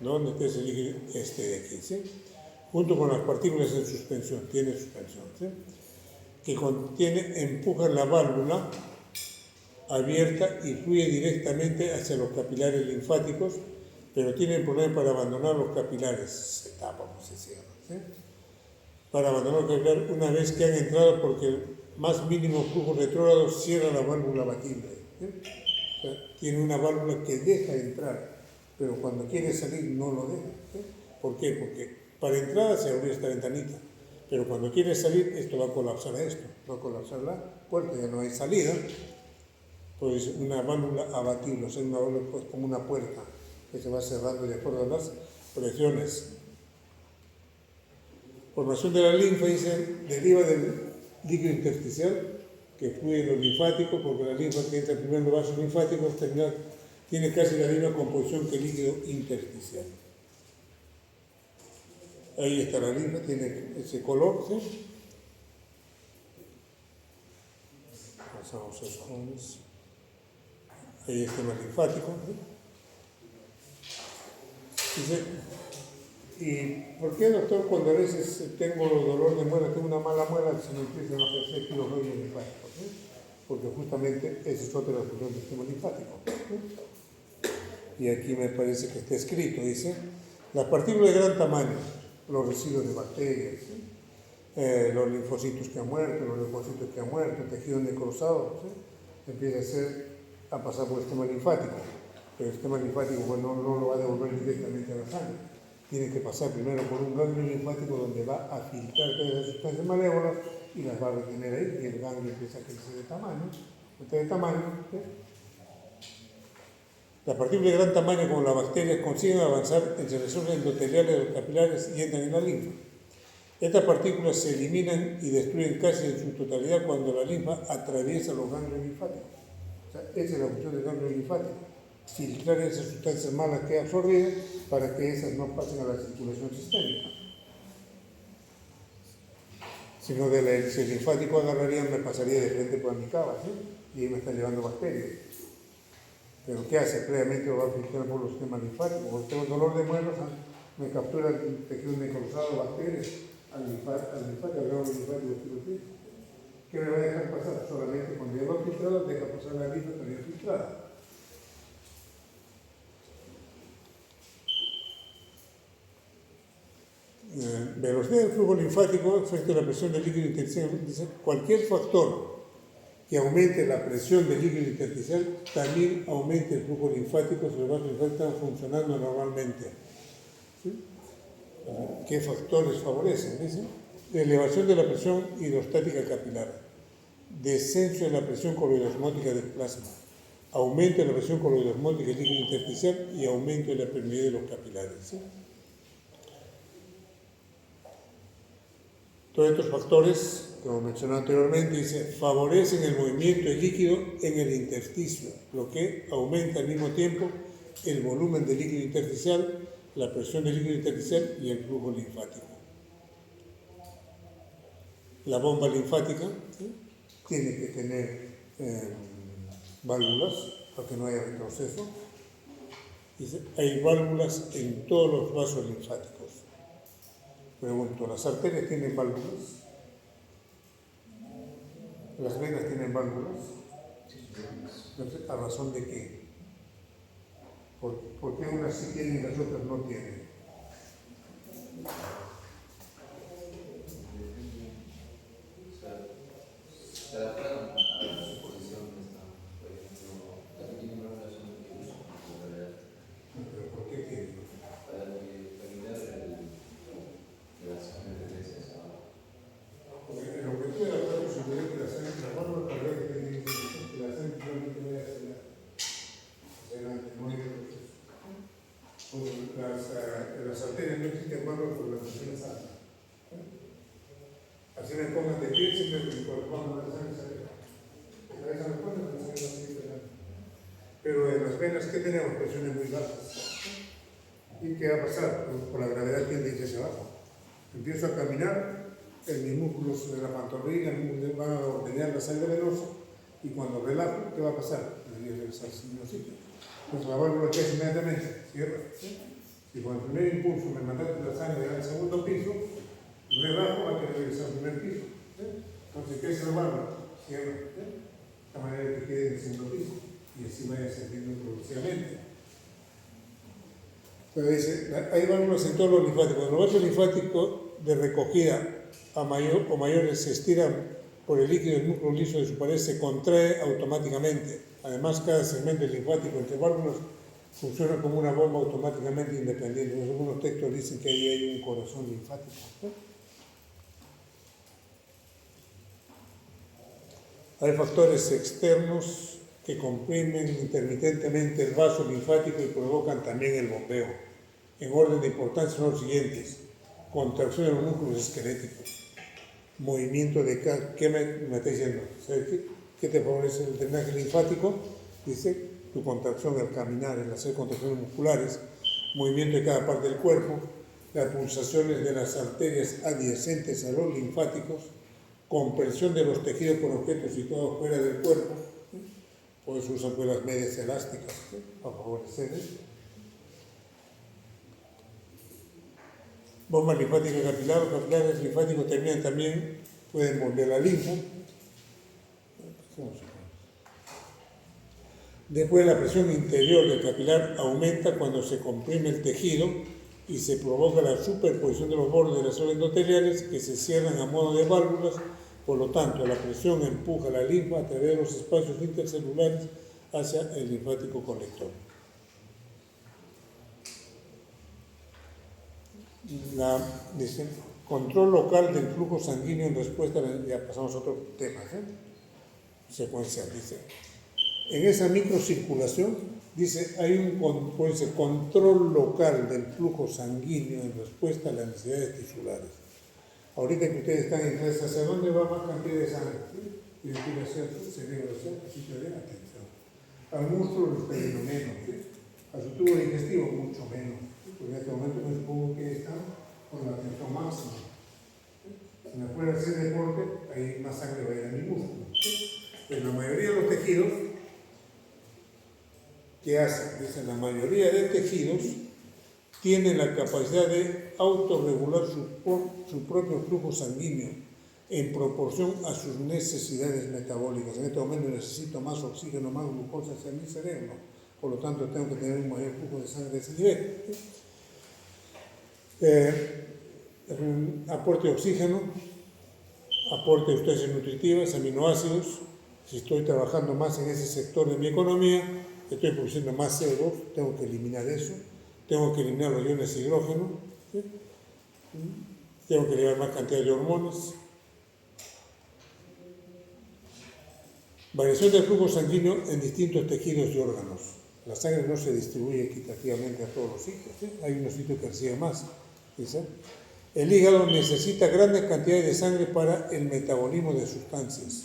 ¿Dónde está ese líquido? Este de aquí, ¿sí? Junto con las partículas en suspensión, tiene suspensión, ¿sí? Que contiene, empuja la válvula abierta y fluye directamente hacia los capilares linfáticos, pero tiene el problema para abandonar los capilares. Se tapa, como se cierra, ¿sí? Para abandonar los capilares una vez que han entrado, porque el más mínimo flujo retrógrado cierra la válvula batible, ¿sí? O sea, tiene una válvula que deja entrar, pero cuando quiere salir no lo deja, ¿sí? ¿Por qué? Porque para entrada se abre esta ventanita, pero cuando quiere salir esto va a colapsar va a colapsar la puerta, ya no hay salida. Pues una válvula abatible, o sea, una válvula pues, como una puerta que se va cerrando de acuerdo a las presiones. Formación de la linfa, dice, deriva del líquido intersticial que fluye en los linfáticos, porque la linfa que entra primero en los vasos linfáticos tiene casi la misma composición que el líquido intersticial. Ahí está la linfa, tiene ese color, ¿sí? Pasamos a los jóvenes. Ahí está el linfático, ¿sí? Dice, ¿y por qué, doctor, cuando a veces tengo dolor de muela, tengo una mala muela, se me empiezan a aparecer aquí los ganglios linfáticos? ¿Sí? Porque justamente esa es otra función del sistema linfático. ¿Sí? Y aquí me parece que está escrito, dice, las partículas de gran tamaño, los residuos de bacterias, ¿sí? Los linfocitos que han muerto, los leucocitos que han muerto, el tejido necrosado, ¿sí? Empieza a pasar por el sistema linfático. Pero el sistema linfático pues, no lo va a devolver directamente a la sangre. Tiene que pasar primero por un ganglio linfático donde va a filtrar todas esas sustancias malévolas y las va a retener ahí, y el ganglio empieza a crecer de tamaño. ¿Sí? Las partículas de gran tamaño, como las bacterias, consiguen avanzar entre las células endoteliales de los capilares y entran en la linfa. Estas partículas se eliminan y destruyen casi en su totalidad cuando la linfa atraviesa los ganglios linfáticos. O sea, esa es la función del ganglio linfático. Filtrar esas sustancias malas que ha absorbido para que esas no pasen a la circulación sistémica. Si no, si el linfático agarraría, me pasaría de frente por mi cava, ¿sí? Y ahí me está llevando bacterias. Pero ¿qué hace? Previamente lo va a filtrar por los sistemas linfáticos. Porque tengo dolor de muelas, me captura el tejido necrosado, bacterias, al linfático, al ganglio linfático. ¿Qué me va a dejar pasar? Solamente cuando ya lo ha filtrado, deja pasar la linfa también filtrada. Velocidad del flujo linfático afecta la presión del líquido intersticial. Dice, cualquier factor que aumente la presión del líquido intersticial también aumenta el flujo linfático si los vasos linfáticos están funcionando normalmente. ¿Sí? ¿Qué factores favorecen? Dice, elevación de la presión hidrostática capilar, descenso de la presión coloidosmótica del plasma, aumento de la presión coloidosmótica del líquido intersticial y aumento de la permeabilidad de los capilares. ¿Sí? Todos estos factores, como mencioné anteriormente, dice, favorecen el movimiento del líquido en el intersticio, lo que aumenta al mismo tiempo el volumen del líquido intersticial, la presión del líquido intersticial y el flujo linfático. La bomba linfática, ¿sí? Tiene que tener válvulas para que no haya retroceso. Dice, hay válvulas en todos los vasos linfáticos. Pregunto, ¿las arterias tienen válvulas? ¿Las venas tienen válvulas? Entonces, ¿a razón de qué? ¿Por qué unas sí tienen y las otras no tienen? Se adaptaron a su posición, por ejemplo, también tiene una relación de uso con la realidad. ¿Pero por qué tienen? Para evitar la sangre de heces. O Así me pongan de pie, siempre que mi corazón no sale, la cabeza me pone, me sale así, pero en las venas, ¿qué tenemos? Presiones muy bajas. ¿Y qué va a pasar? Por la gravedad tiende a irse hacia abajo. Empiezo a caminar, mis músculos de la pantorrilla van a ordeñar la sangre venosa, y cuando relajo, ¿qué va a pasar? Debería regresar al mismo sitio. Entonces la válvula que hace inmediatamente cierra. Y con el primer impulso me mandaste la sangre al segundo piso, relajo, hay que regresar al primer piso. Entonces, ¿qué es la válvula? Cierra. De manera que quede en el segundo piso y así vaya ascendiendo progresivamente. Entonces, hay válvulas en todos los linfáticos. Los vasos linfáticos de recogida a mayor o mayores se estiran por el líquido del músculo liso de su pared, se contrae automáticamente. Además, cada segmento linfático entre válvulas funciona como una bomba automáticamente independiente. En algunos textos dicen que ahí hay un corazón linfático. Hay factores externos que comprimen intermitentemente el vaso linfático y provocan también el bombeo. En orden de importancia son los siguientes: contracción de los músculos esqueléticos, movimiento de ¿qué me está diciendo? ¿Qué te favorece el drenaje linfático? Dice tu contracción al caminar, al hacer contracciones musculares, movimiento de cada parte del cuerpo, las pulsaciones de las arterias adyacentes a los linfáticos, compresión de los tejidos por objetos situados fuera del cuerpo. Por eso usan cuerdas medias elásticas para favorecer eso. Bombas linfáticas capilares, los capilares linfáticos terminan también, pueden volver la linfa. Después, la presión interior del capilar aumenta cuando se comprime el tejido y se provoca la superposición de los bordes de las células endoteliales que se cierran a modo de válvulas. Por lo tanto, la presión empuja la linfa a través de los espacios intercelulares hacia el linfático colector. Dice, control local del flujo sanguíneo en respuesta, ya pasamos a otro tema, secuencial, dice. En esa microcirculación, dice, hay un control local del flujo sanguíneo en respuesta a las necesidades tisulares. Ahorita que ustedes están en clase, ¿hacia dónde va más cantidad de sangre? Y decir hacia el cerebro, así que den atención. Al músculo los pedimos menos, a su tubo digestivo mucho menos. Porque en este momento me supongo que están con la tensión máxima. Si me puede hacer deporte, ahí más sangre va a ir a mi músculo. Pero la mayoría de los tejidos, ¿qué hacen? Dicen, la mayoría de tejidos tienen la capacidad de autorregular su propio flujo sanguíneo en proporción a sus necesidades metabólicas. En este momento necesito más oxígeno, más glucosa hacia mi cerebro. Por lo tanto, tengo que tener un mayor flujo de sangre de ese nivel. Aporte de oxígeno, aporte de sustancias nutritivas, aminoácidos. Si estoy trabajando más en ese sector de mi economía, estoy produciendo más CO2, tengo que eliminar eso. Tengo que eliminar los iones de hidrógeno, ¿sí? Tengo que eliminar más cantidad de hormonas. Variación del flujo sanguíneo en distintos tejidos y órganos. La sangre no se distribuye equitativamente a todos los sitios, ¿sí? Hay unos sitios que reciben más. ¿Sí? El hígado necesita grandes cantidades de sangre para el metabolismo de sustancias,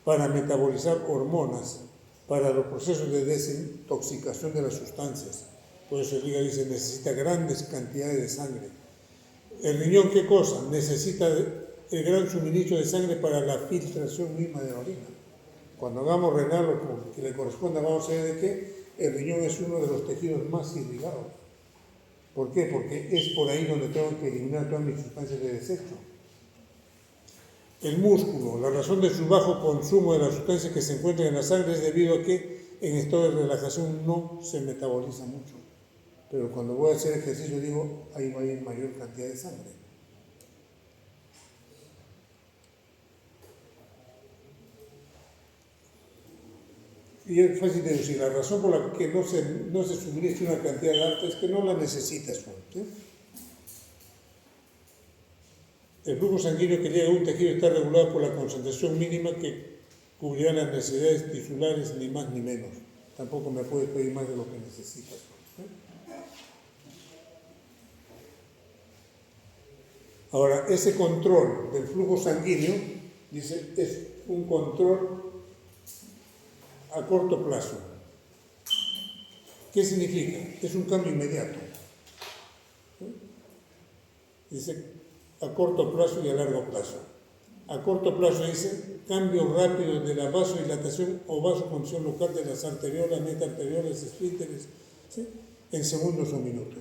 para metabolizar hormonas, para los procesos de desintoxicación de las sustancias. Por eso el hígado dice, necesita grandes cantidades de sangre. El riñón, ¿qué cosa? Necesita el gran suministro de sangre para la filtración misma de la orina. Cuando hagamos renal o que le corresponda, vamos a ver de que el riñón es uno de los tejidos más irrigados. ¿Por qué? Porque es por ahí donde tengo que eliminar todas mis sustancias de desecho. El músculo, la razón de su bajo consumo de las sustancias que se encuentran en la sangre es debido a que en estado de relajación no se metaboliza mucho. Pero cuando voy a hacer ejercicio, digo, ahí va a ir mayor cantidad de sangre. Y es fácil de decir, la razón por la que no se suministra una cantidad alta es que no la necesitas. ¿Sí? El flujo sanguíneo que llega a un tejido está regulado por la concentración mínima que cubrirá las necesidades tisulares, ni más ni menos. Tampoco me puedes pedir más de lo que necesitas. Ahora, ese control del flujo sanguíneo, dice, es un control a corto plazo. ¿Qué significa? Es un cambio inmediato. Dice, a corto plazo y a largo plazo. A corto plazo dice, cambio rápido de la vasodilatación o vasoconstricción local de las arteriolas, metaarteriolas, esfínteres, ¿sí? En segundos o minutos.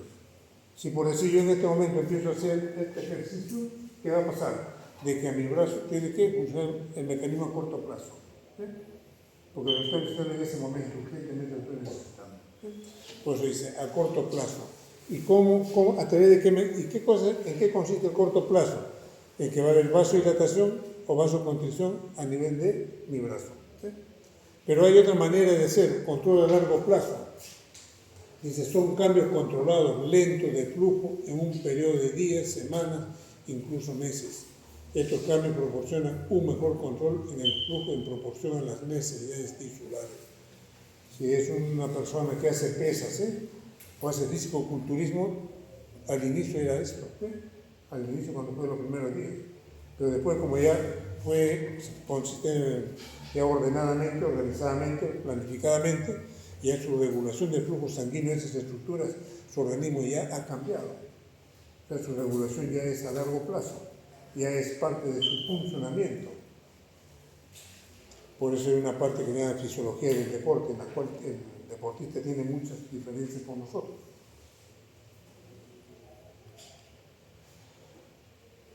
Si por decir yo en este momento empiezo a hacer este ejercicio, ¿qué va a pasar? De que a mi brazo tiene que funcionar el mecanismo a corto plazo. ¿Sí? Porque lo estoy necesitando en ese momento, urgentemente lo estoy necesitando. ¿Sí? Por eso dice, a corto plazo. ¿Y cómo a través de qué, en qué consiste el corto plazo? En que va a haber vasodilatación o vasoconstricción a nivel de mi brazo. ¿Sí? Pero hay otra manera de hacer control a largo plazo. Dice, son cambios controlados, lentos de flujo en un periodo de días, semanas, incluso meses. Estos cambios proporcionan un mejor control en el flujo en proporción a las necesidades tisulares. Si es una persona que hace pesas, o hace físico-culturismo, al inicio era esto, al inicio cuando fue los primeros días. Pero después, como ya fue ya ordenadamente, organizadamente, planificadamente, ya su regulación del flujo sanguíneo en esas estructuras, su organismo ya ha cambiado. O sea, su regulación ya es a largo plazo, ya es parte de su funcionamiento. Por eso hay una parte que se llama fisiología del deporte, en la cual el deportista tiene muchas diferencias con nosotros.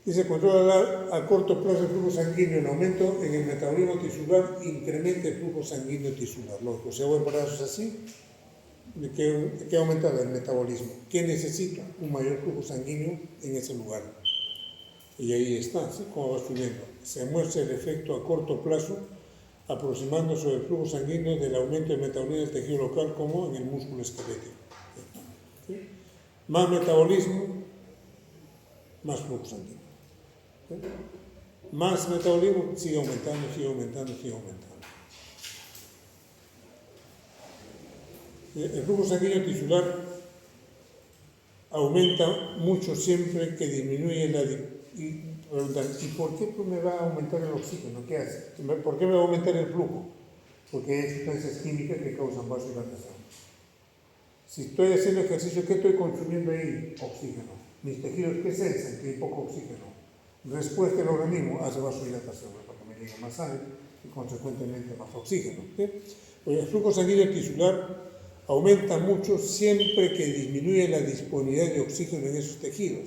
Dice, controla a corto plazo el flujo sanguíneo en aumento en el metabolismo tisular, incrementa el flujo sanguíneo tisular. Lógico, si hago en brazos así, ¿qué aumenta el metabolismo? ¿Qué necesito? Un mayor flujo sanguíneo en ese lugar. Y ahí está, ¿sí? Como va subiendo. Se muestra el efecto a corto plazo, aproximándose al flujo sanguíneo del aumento del metabolismo del tejido local como en el músculo esquelético. ¿Sí? Más metabolismo, más flujo sanguíneo. ¿Sí? Más metabolismo, sigue aumentando, sigue aumentando, sigue aumentando. El flujo sanguíneo tisular aumenta mucho siempre que disminuye la... Y preguntan, ¿y por qué me va a aumentar el oxígeno? ¿Qué hace? ¿Por qué me va a aumentar el flujo? Porque hay sustancias químicas que causan vasodilatación. Si estoy haciendo ejercicio, ¿qué estoy consumiendo ahí? Oxígeno. Mis tejidos, ¿qué sensan? Que hay poco oxígeno. Respuesta del organismo hace vasodilatación, para que me llegue más sangre y consecuentemente más oxígeno. ¿Sí? El flujo sanguíneo tisular aumenta mucho siempre que disminuye la disponibilidad de oxígeno en esos tejidos.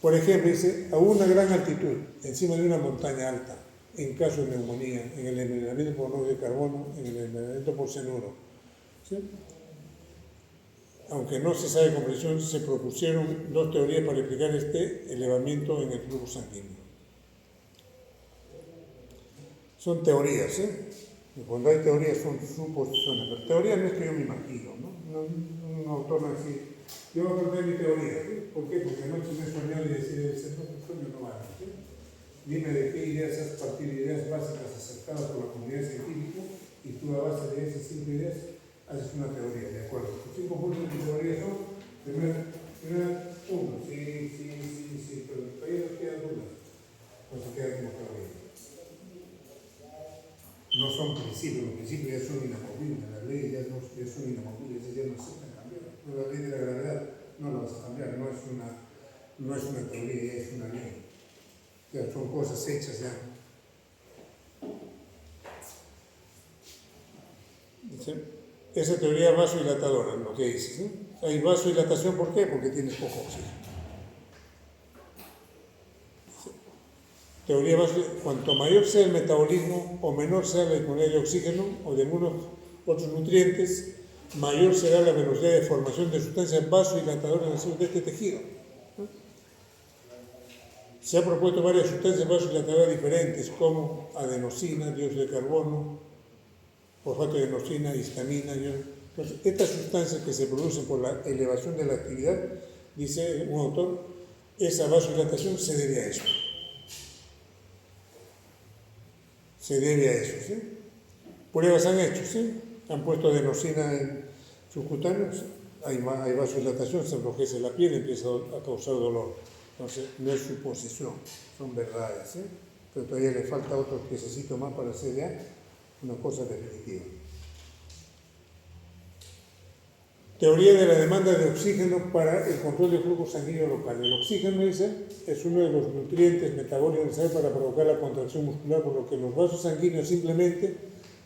Por ejemplo, dice, a una gran altitud, encima de una montaña alta, en caso de neumonía, en el envenenamiento por monóxido de carbono, en el envenenamiento por cianuro. ¿Sí? Aunque no se sabe con precisión, se propusieron dos teorías para explicar este elevamiento en el flujo sanguíneo. Son teorías, Y cuando hay teorías son suposiciones. Pero teorías no es que yo me imagino, ¿no? Un autor va a decir, yo voy a contar mi teoría. ¿Sí? ¿Por qué? Porque anoche me he soñado y decía, ese sueño no vale. ¿Sí? Dime de qué ideas has partido, ideas básicas aceptadas por la comunidad científica, y tú a base de esas 5 ideas haces una teoría, ¿de acuerdo? Los 5 puntos de mi teoría son, primero, uno, sí, pero todavía nos quedan dudas. No se queda como teoría. No son principios, los principios ya son inamovibles, las leyes ya son inamovibles, ya no se pueden cambiar. Pero la ley de la gravedad no la vas a cambiar, no es una teoría, ya es una ley. Ya son cosas hechas ya. ¿Sí? Esa teoría vasodilatadora, lo que dice. ¿Sí? Hay vasodilatación, ¿por qué? Porque tienes poco oxígeno. ¿Sí? Teoría vasodilatadora, cuanto mayor sea el metabolismo o menor sea la disponibilidad de oxígeno o de algunos otros nutrientes, mayor será la velocidad de formación de sustancias vasodilatadoras en este tejido. ¿Sí? Se ha propuesto varias sustancias vasodilatadoras diferentes, como adenosina, dióxido de carbono, fosfato de adenosina, histamina. Entonces, estas sustancias que se producen por la elevación de la actividad, dice un autor, esa vasodilatación se debe a eso. Se debe a eso, ¿sí? Pruebas han hecho, ¿sí? Han puesto adenosina en subcutáneos, hay vasodilatación, se enrojece la piel, empieza a causar dolor. Entonces, no es suposición, son verdades, ¿sí? Pero todavía le falta otro piececito más para hacer ya una cosa definitiva. Teoría de la demanda de oxígeno para el control del flujo sanguíneo local. El oxígeno, dice, es uno de los nutrientes metabólicos necesarios para provocar la contracción muscular, por lo que los vasos sanguíneos simplemente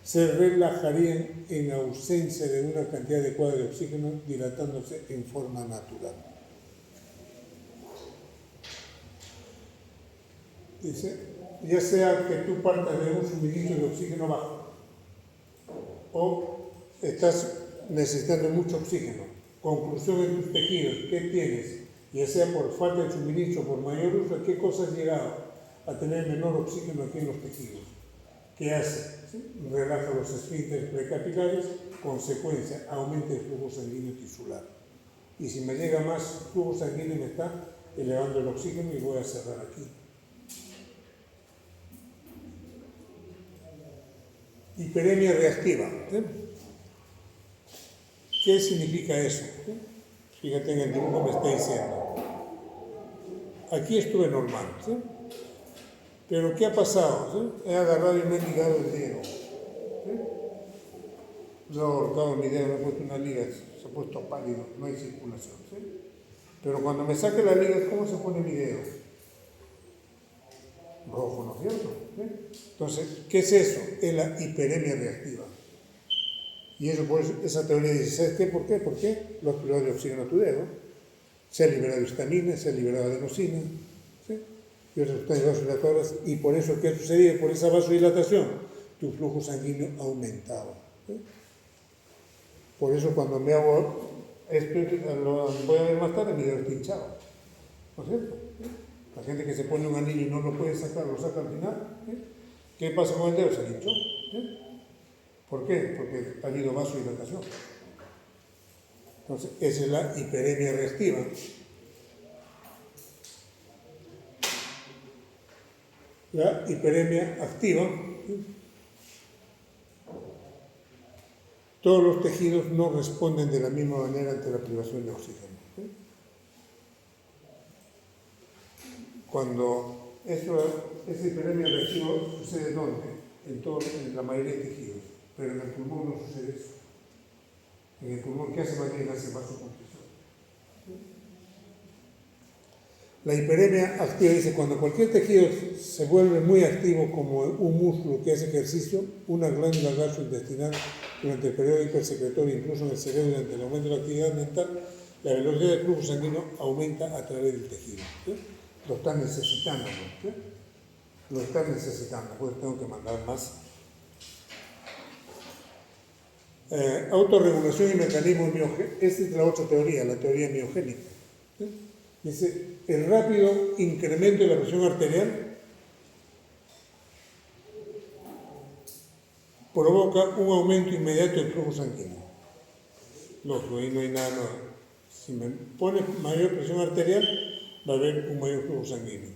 se relajarían en ausencia de una cantidad adecuada de oxígeno, dilatándose en forma natural. Dice, ya sea que tú partas de un suministro de oxígeno bajo o estás necesitando mucho oxígeno. Conclusión en tus tejidos, ¿qué tienes? Ya sea por falta de suministro, por mayor uso, ¿a qué cosa has llegado? A tener menor oxígeno aquí en los tejidos. ¿Qué hace? ¿Sí? Relaja los esfínteres precapilares, consecuencia, aumenta el flujo sanguíneo tisular. Y si me llega más flujo sanguíneo, me está elevando el oxígeno y voy a cerrar aquí. Hiperemia reactiva. ¿Sí? ¿Qué significa eso? ¿Sí? Fíjate en el dibujo me está diciendo. Aquí estuve normal, ¿sí? Pero ¿qué ha pasado? ¿Sí? He agarrado y me he ligado el dedo. ¿Sí? No he ahorcado mi dedo, me he puesto una liga, se ha puesto pálido, no hay circulación. ¿Sí? Pero cuando me saque la liga, ¿cómo se pone mi dedo? Rojo, ¿no es cierto? ¿Sí? Entonces, ¿qué es eso? Es la hiperemia reactiva. Y eso, por eso, esa teoría dice, ¿sabes qué? ¿Por qué? ¿Por qué? Lo has privado de oxígeno a tu dedo, se ha liberado histamina, se ha liberado adenosina, ¿sí? Y otras sustancias vasodilatadoras, y por eso, ¿qué ha sucedido? Por esa vasodilatación, tu flujo sanguíneo ha aumentado. ¿Sí? Por eso cuando me hago esto, lo voy a ver más tarde, mi dedo está hinchado, ¿no es cierto? ¿Sí? La gente que se pone un anillo y no lo puede sacar, lo saca al final, ¿sí? ¿Qué pasa con el dedo? Se hinchó. ¿Sí? ¿Por qué? Porque ha habido vasodilatación. Entonces, esa es la hiperemia reactiva. La hiperemia activa. Todos los tejidos no responden de la misma manera ante la privación de oxígeno. Cuando esa hiperemia reactiva sucede ¿dónde? En la mayoría de tejidos. Pero en el pulmón no sucede eso. En el pulmón, ¿qué hace más bien? Hace vasoconstricción. La hiperemia activa dice, cuando cualquier tejido se vuelve muy activo, como un músculo que hace ejercicio, una glándula gastrointestinal durante el periodo hipersecretorio, incluso en el cerebro durante el aumento de la actividad mental, la velocidad del flujo sanguíneo aumenta a través del tejido. ¿Sí? Lo están necesitando, ¿no? ¿Sí? Lo están necesitando, pues tengo que mandar más. Autorregulación y mecanismos miogénicos. Esta es la otra teoría, la teoría miogénica. ¿Sí? Dice, el rápido incremento de la presión arterial provoca un aumento inmediato del flujo sanguíneo. Lógico, ahí no hay nada nuevo. Si me pones mayor presión arterial, va a haber un mayor flujo sanguíneo.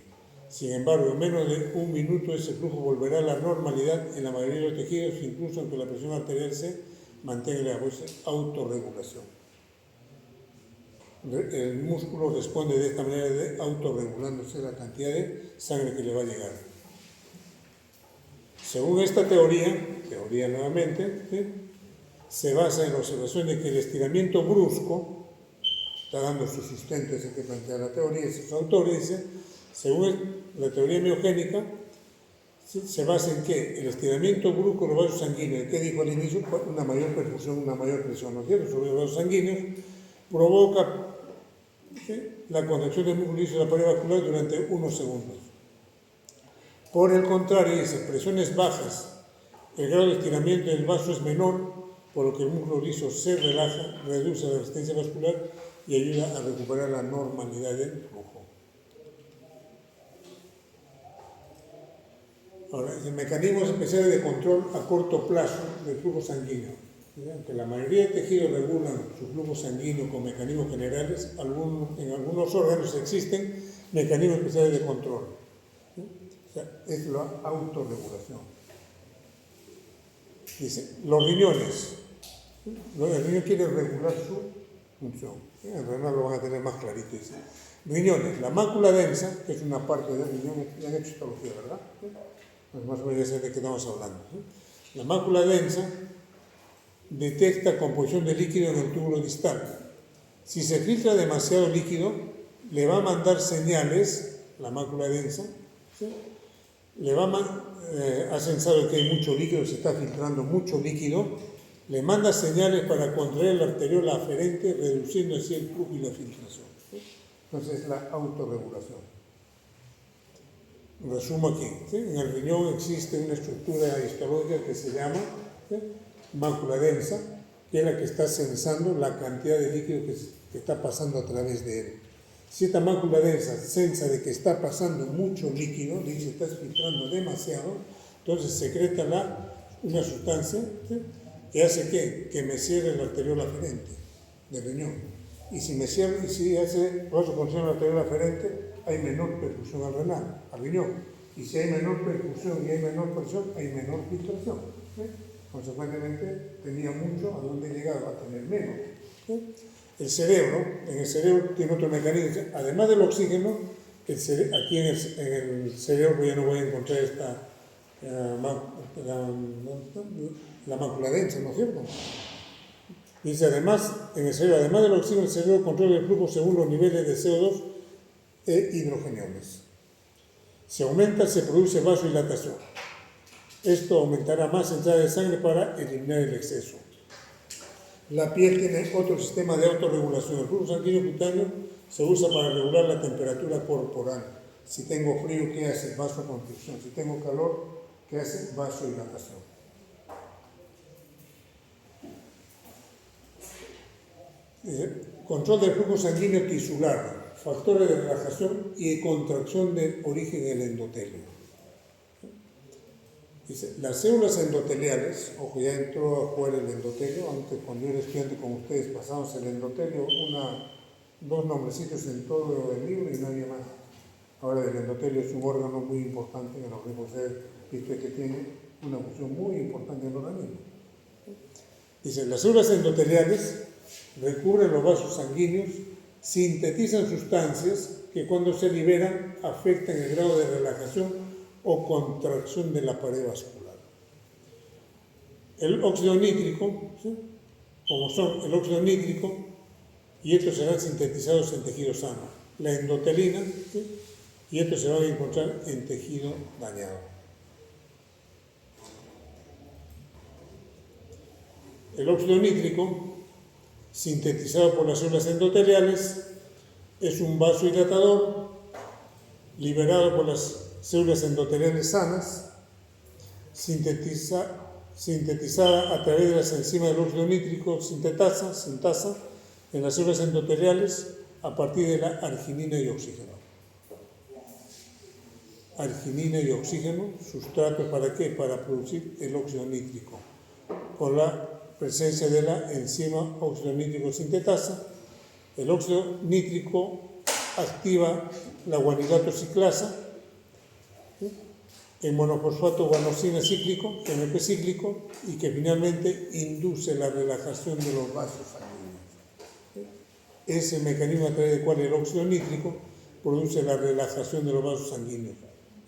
Sin embargo, en menos de un minuto ese flujo volverá a la normalidad en la mayoría de los tejidos, incluso aunque la presión arterial se mantenga en la autorregulación. El músculo responde de esta manera, de autorregulándose la cantidad de sangre que le va a llegar. Según esta teoría nuevamente, ¿sí? Se basa en la observación de que el estiramiento brusco, está dando su sustento ese que plantea la teoría, esos autores dicen, según la teoría miogénica, ¿sí? Se basa en que el estiramiento brusco de los vasos sanguíneos, que dijo al inicio, una mayor perfusión, una mayor presión, ¿no es cierto?, sobre los vasos sanguíneos, provoca, ¿sí?, la contracción del músculo liso de la pared vascular durante unos segundos. Por el contrario, dice, presiones bajas, el grado de estiramiento del vaso es menor, por lo que el músculo liso se relaja, reduce la resistencia vascular y ayuda a recuperar la normalidad del flujo. Ahora, el mecanismos especiales de control a corto plazo del flujo sanguíneo. Aunque la mayoría de tejidos regulan su flujo sanguíneo con mecanismos generales, en algunos órganos existen mecanismos especiales de control. O sea, es la autorregulación. Dice, los riñones. El riñón quiere regular su función. En renal lo van a tener más clarito. Dice, Riñones, la mácula densa, que es una parte del riñón, ya han hecho histología, ¿verdad? Pues más o menos de qué estamos hablando. La mácula densa detecta composición de líquido en el túbulo distal. Si se filtra demasiado líquido, le va a mandar señales, la mácula densa, ¿sí? Ha sensado que hay mucho líquido, se está filtrando mucho líquido, le manda señales para contraer la arteriola aferente, reduciendo así el flujo y la filtración. ¿Sí? Entonces es la autorregulación. Resumo aquí, ¿sí? En el riñón existe una estructura histológica que se llama, ¿sí?, mácula densa, que es la que está sensando la cantidad de líquido que está pasando a través de él. Si esta mácula densa sensa de que está pasando mucho líquido, dice está filtrando demasiado, entonces secreta una sustancia, ¿sí?, que hace que me cierre la arteriola aferente del riñón. Y si me cierra, y si hace vasoconstricción la arteriola aferente, hay menor perfusión al riñón. Y si hay menor perfusión y hay menor presión, hay menor filtración. ¿Sí? Consecuentemente, tenía mucho, ¿a dónde llegaba? A tener menos. ¿Sí? El cerebro, en el cerebro tiene otro mecanismo. Además del oxígeno, aquí en el cerebro ya no voy a encontrar la mácula densa, ¿no es cierto? Dice, además, en el cerebro, además del oxígeno, el cerebro controla el flujo según los niveles de CO2 e hidrogeniones. Si aumenta, se produce vasodilatación. Esto aumentará más entrada de sangre para eliminar el exceso. La piel tiene otro sistema de autorregulación. El flujo sanguíneo cutáneo se usa para regular la temperatura corporal. Si tengo frío, ¿qué hace? Vasoconstricción. Si tengo calor, ¿qué hace? Vasodilatación. Control del flujo sanguíneo tisular, factores de relajación y contracción de origen en el endotelio. Dice, las células endoteliales, ojo, ya entró a jugar el endotelio, antes cuando yo era estudiante con ustedes pasamos el endotelio, dos nombrecitos en todo el libro y no había más. Ahora el endotelio es un órgano muy importante en el organismo, visto que tiene una función muy importante en el organismo. Dice, las células endoteliales recubren los vasos sanguíneos, sintetizan sustancias que cuando se liberan afectan el grado de relajación o contracción de la pared vascular. El óxido nítrico, ¿sí?, como son el óxido nítrico, y estos serán sintetizados en tejido sano. La endotelina, ¿sí?, y estos se van a encontrar en tejido dañado. El óxido nítrico, sintetizado por las células endoteliales, es un vasodilatador liberado por las células endoteliales sanas, sintetizada a través de las enzimas del óxido nítrico sintasa en las células endoteliales a partir de la arginina y oxígeno. Arginina y oxígeno, sustratos ¿para qué? Para producir el óxido nítrico. Con la presencia de la enzima óxido nítrico sintetasa, el óxido nítrico activa la guanilato ciclasa, el monofosfato guanosina cíclico, MP cíclico, y que finalmente induce la relajación de los vasos sanguíneos. Es el mecanismo a través del cual el óxido nítrico produce la relajación de los vasos sanguíneos.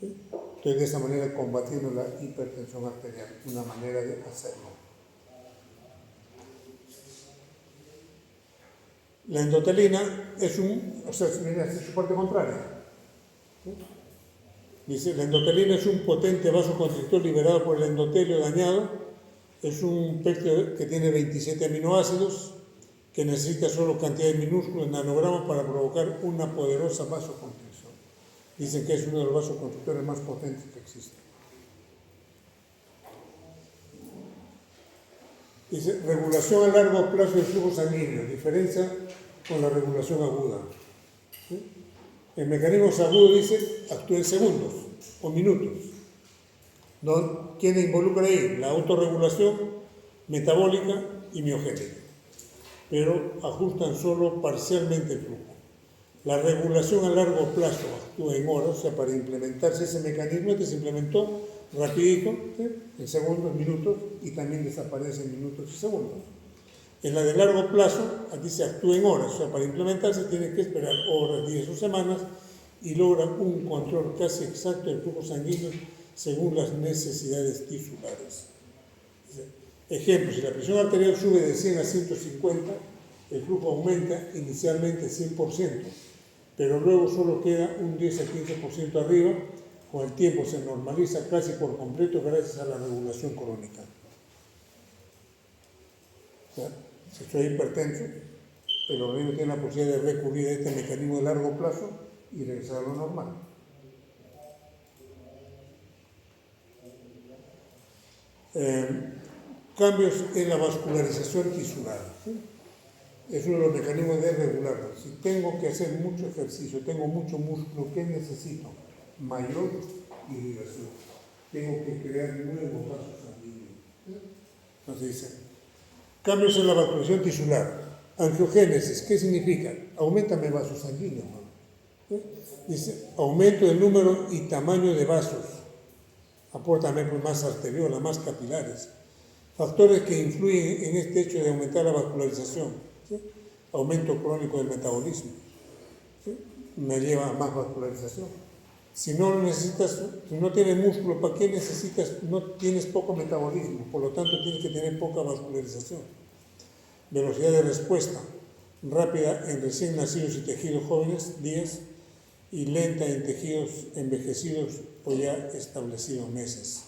Entonces, de esa manera combatiendo la hipertensión arterial, una manera de hacerlo. La endotelina es su parte contraria. Dice, la endotelina es un potente vasoconstrictor liberado por el endotelio dañado. Es un péptido que tiene 27 aminoácidos, que necesita solo cantidades minúsculas de nanogramas para provocar una poderosa vasoconstricción. Dicen que es uno de los vasoconstrictores más potentes que existen. Dice, regulación a largo plazo del flujo sanguíneo, diferencia con la regulación aguda. ¿Sí? El mecanismo agudo, dice, actúa en segundos o minutos. ¿No? ¿Quién involucra ahí? La autorregulación metabólica y miogénica. Pero ajustan solo parcialmente el flujo. La regulación a largo plazo actúa en horas, o sea, para implementarse ese mecanismo que se implementó rapidito, ¿sí?, en segundos, minutos, y también desaparece en minutos y segundos. En la de largo plazo, aquí se actúa en horas, o sea, para implementarse tiene que esperar horas, días o semanas y logra un control casi exacto del flujo sanguíneo según las necesidades tisulares. Ejemplo, si la presión arterial sube de 100 a 150, el flujo aumenta inicialmente 100%, pero luego solo queda un 10 a 15% arriba, con el tiempo se normaliza casi por completo gracias a la regulación crónica. O sea, si estoy hipertenso, el organismo tiene la posibilidad de recurrir a este mecanismo de largo plazo y regresar a lo normal. Cambios en la vascularización tisular. ¿Sí? Es uno de los mecanismos de regularlo. Si tengo que hacer mucho ejercicio, tengo mucho músculo, ¿qué necesito? Mayor irrigación. Tengo que crear nuevos vasos sanguíneos. Entonces dice, cambios en la vascularización tisular. Angiogénesis, ¿qué significa? Auméntame vasos sanguíneos. ¿Sí? Dice, aumento del número y tamaño de vasos. Apórtame más arteriola, más capilares. Factores que influyen en este hecho de aumentar la vascularización. ¿Sí? Aumento crónico del metabolismo. ¿Sí? Me lleva a más vascularización. Si no necesitas, si no tienes músculo, ¿para qué necesitas? No tienes poco metabolismo, por lo tanto tienes que tener poca vascularización. Velocidad de respuesta, rápida en recién nacidos y tejidos jóvenes, días, y lenta en tejidos envejecidos o ya establecidos, meses.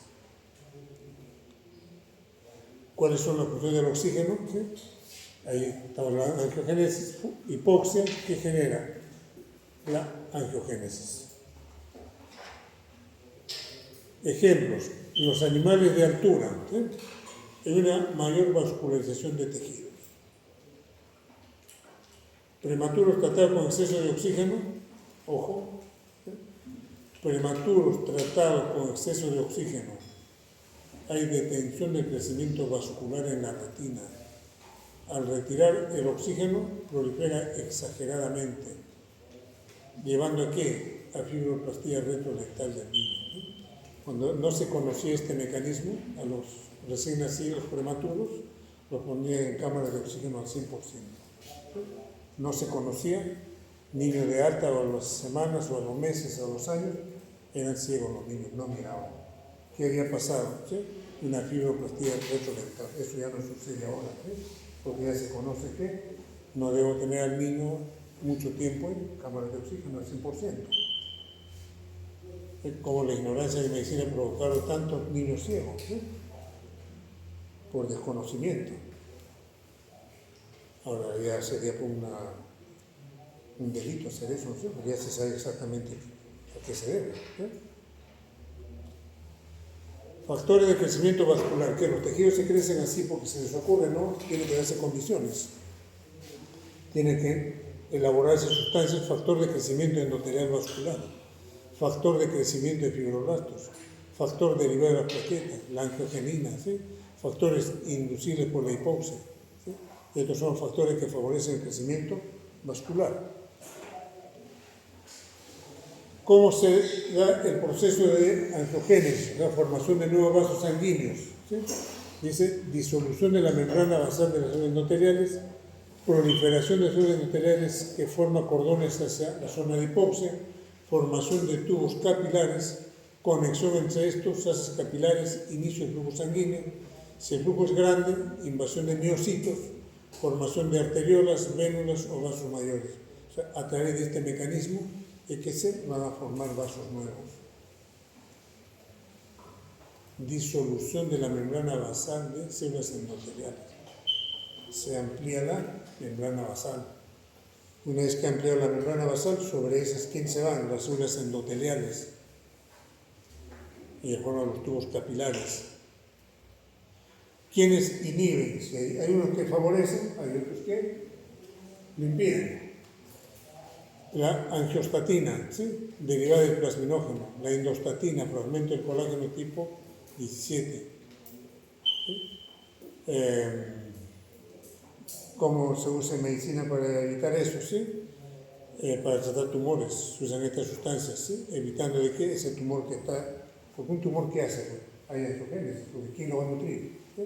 ¿Cuáles son las funciones del oxígeno? ¿Sí? Ahí estamos hablando de angiogénesis, hipoxia, que genera la angiogénesis. Ejemplos, los animales de altura, ¿sí? Hay una mayor vascularización de tejidos. Prematuros tratados con exceso de oxígeno, ojo, ¿sí? Prematuros tratados con exceso de oxígeno, hay detención del crecimiento vascular en la retina. Al retirar el oxígeno, prolifera exageradamente, llevando a qué? A fibroplastía retrodental del niño. Cuando no se conocía este mecanismo, a los recién nacidos prematuros los ponían en cámaras de oxígeno al 100%. No se conocía, niños de alta o a las semanas o a los meses o a los años, eran ciegos los niños, no miraban. ¿Qué había pasado? ¿Sí? Una fibroplastía retrodental. Eso ya no sucede ahora, ¿sí? Porque ya se conoce que no debo tener al niño mucho tiempo en cámaras de oxígeno al 100%. Como la ignorancia de medicina ha provocado tantos niños ciegos, ¿sí? Por desconocimiento. Ahora ya sería un delito hacer eso, ¿sí? Porque ya se sabe exactamente a qué se debe, ¿sí? Factores de crecimiento vascular, que los tejidos se crecen así porque se les ocurre, ¿no? Tienen que darse condiciones. Tienen que elaborarse sustancias, factor de crecimiento endotelial vascular, factor de crecimiento de fibroblastos, factor derivado de las plaquetas, la angiogenina, ¿sí? Factores inducibles por la hipoxia. ¿Sí? Estos son factores que favorecen el crecimiento vascular. ¿Cómo se da el proceso de angiogénesis, la formación de nuevos vasos sanguíneos? ¿Sí? Dice, disolución de la membrana basal de las células endoteliales, proliferación de células endoteliales que forma cordones hacia la zona de hipoxia, formación de tubos capilares, conexión entre estos, haces capilares, inicio del flujo sanguíneo. Si el flujo es grande, invasión de miocitos, formación de arteriolas, vénulas o vasos mayores. O sea, a través de este mecanismo es que se van a formar vasos nuevos. Disolución de la membrana basal de células endoteliales. Se amplía la membrana basal. Una vez que ha ampliado la membrana basal, sobre esas, ¿quién se van? Las células endoteliales. Y forman los tubos capilares. ¿Quiénes inhiben? Si hay unos que favorecen, hay otros que lo impiden. La angiostatina, ¿sí? Derivada del plasminógeno. La endostatina, fragmento del colágeno tipo 17. ¿Sí? ¿Cómo se usa en medicina para evitar eso? ¿Sí? Para tratar tumores, se usan estas sustancias, ¿sí? Evitando de que ese tumor que está... Porque un tumor, ¿qué hace? Hay angiogénesis, porque ¿quién lo va a nutrir? ¿Sí?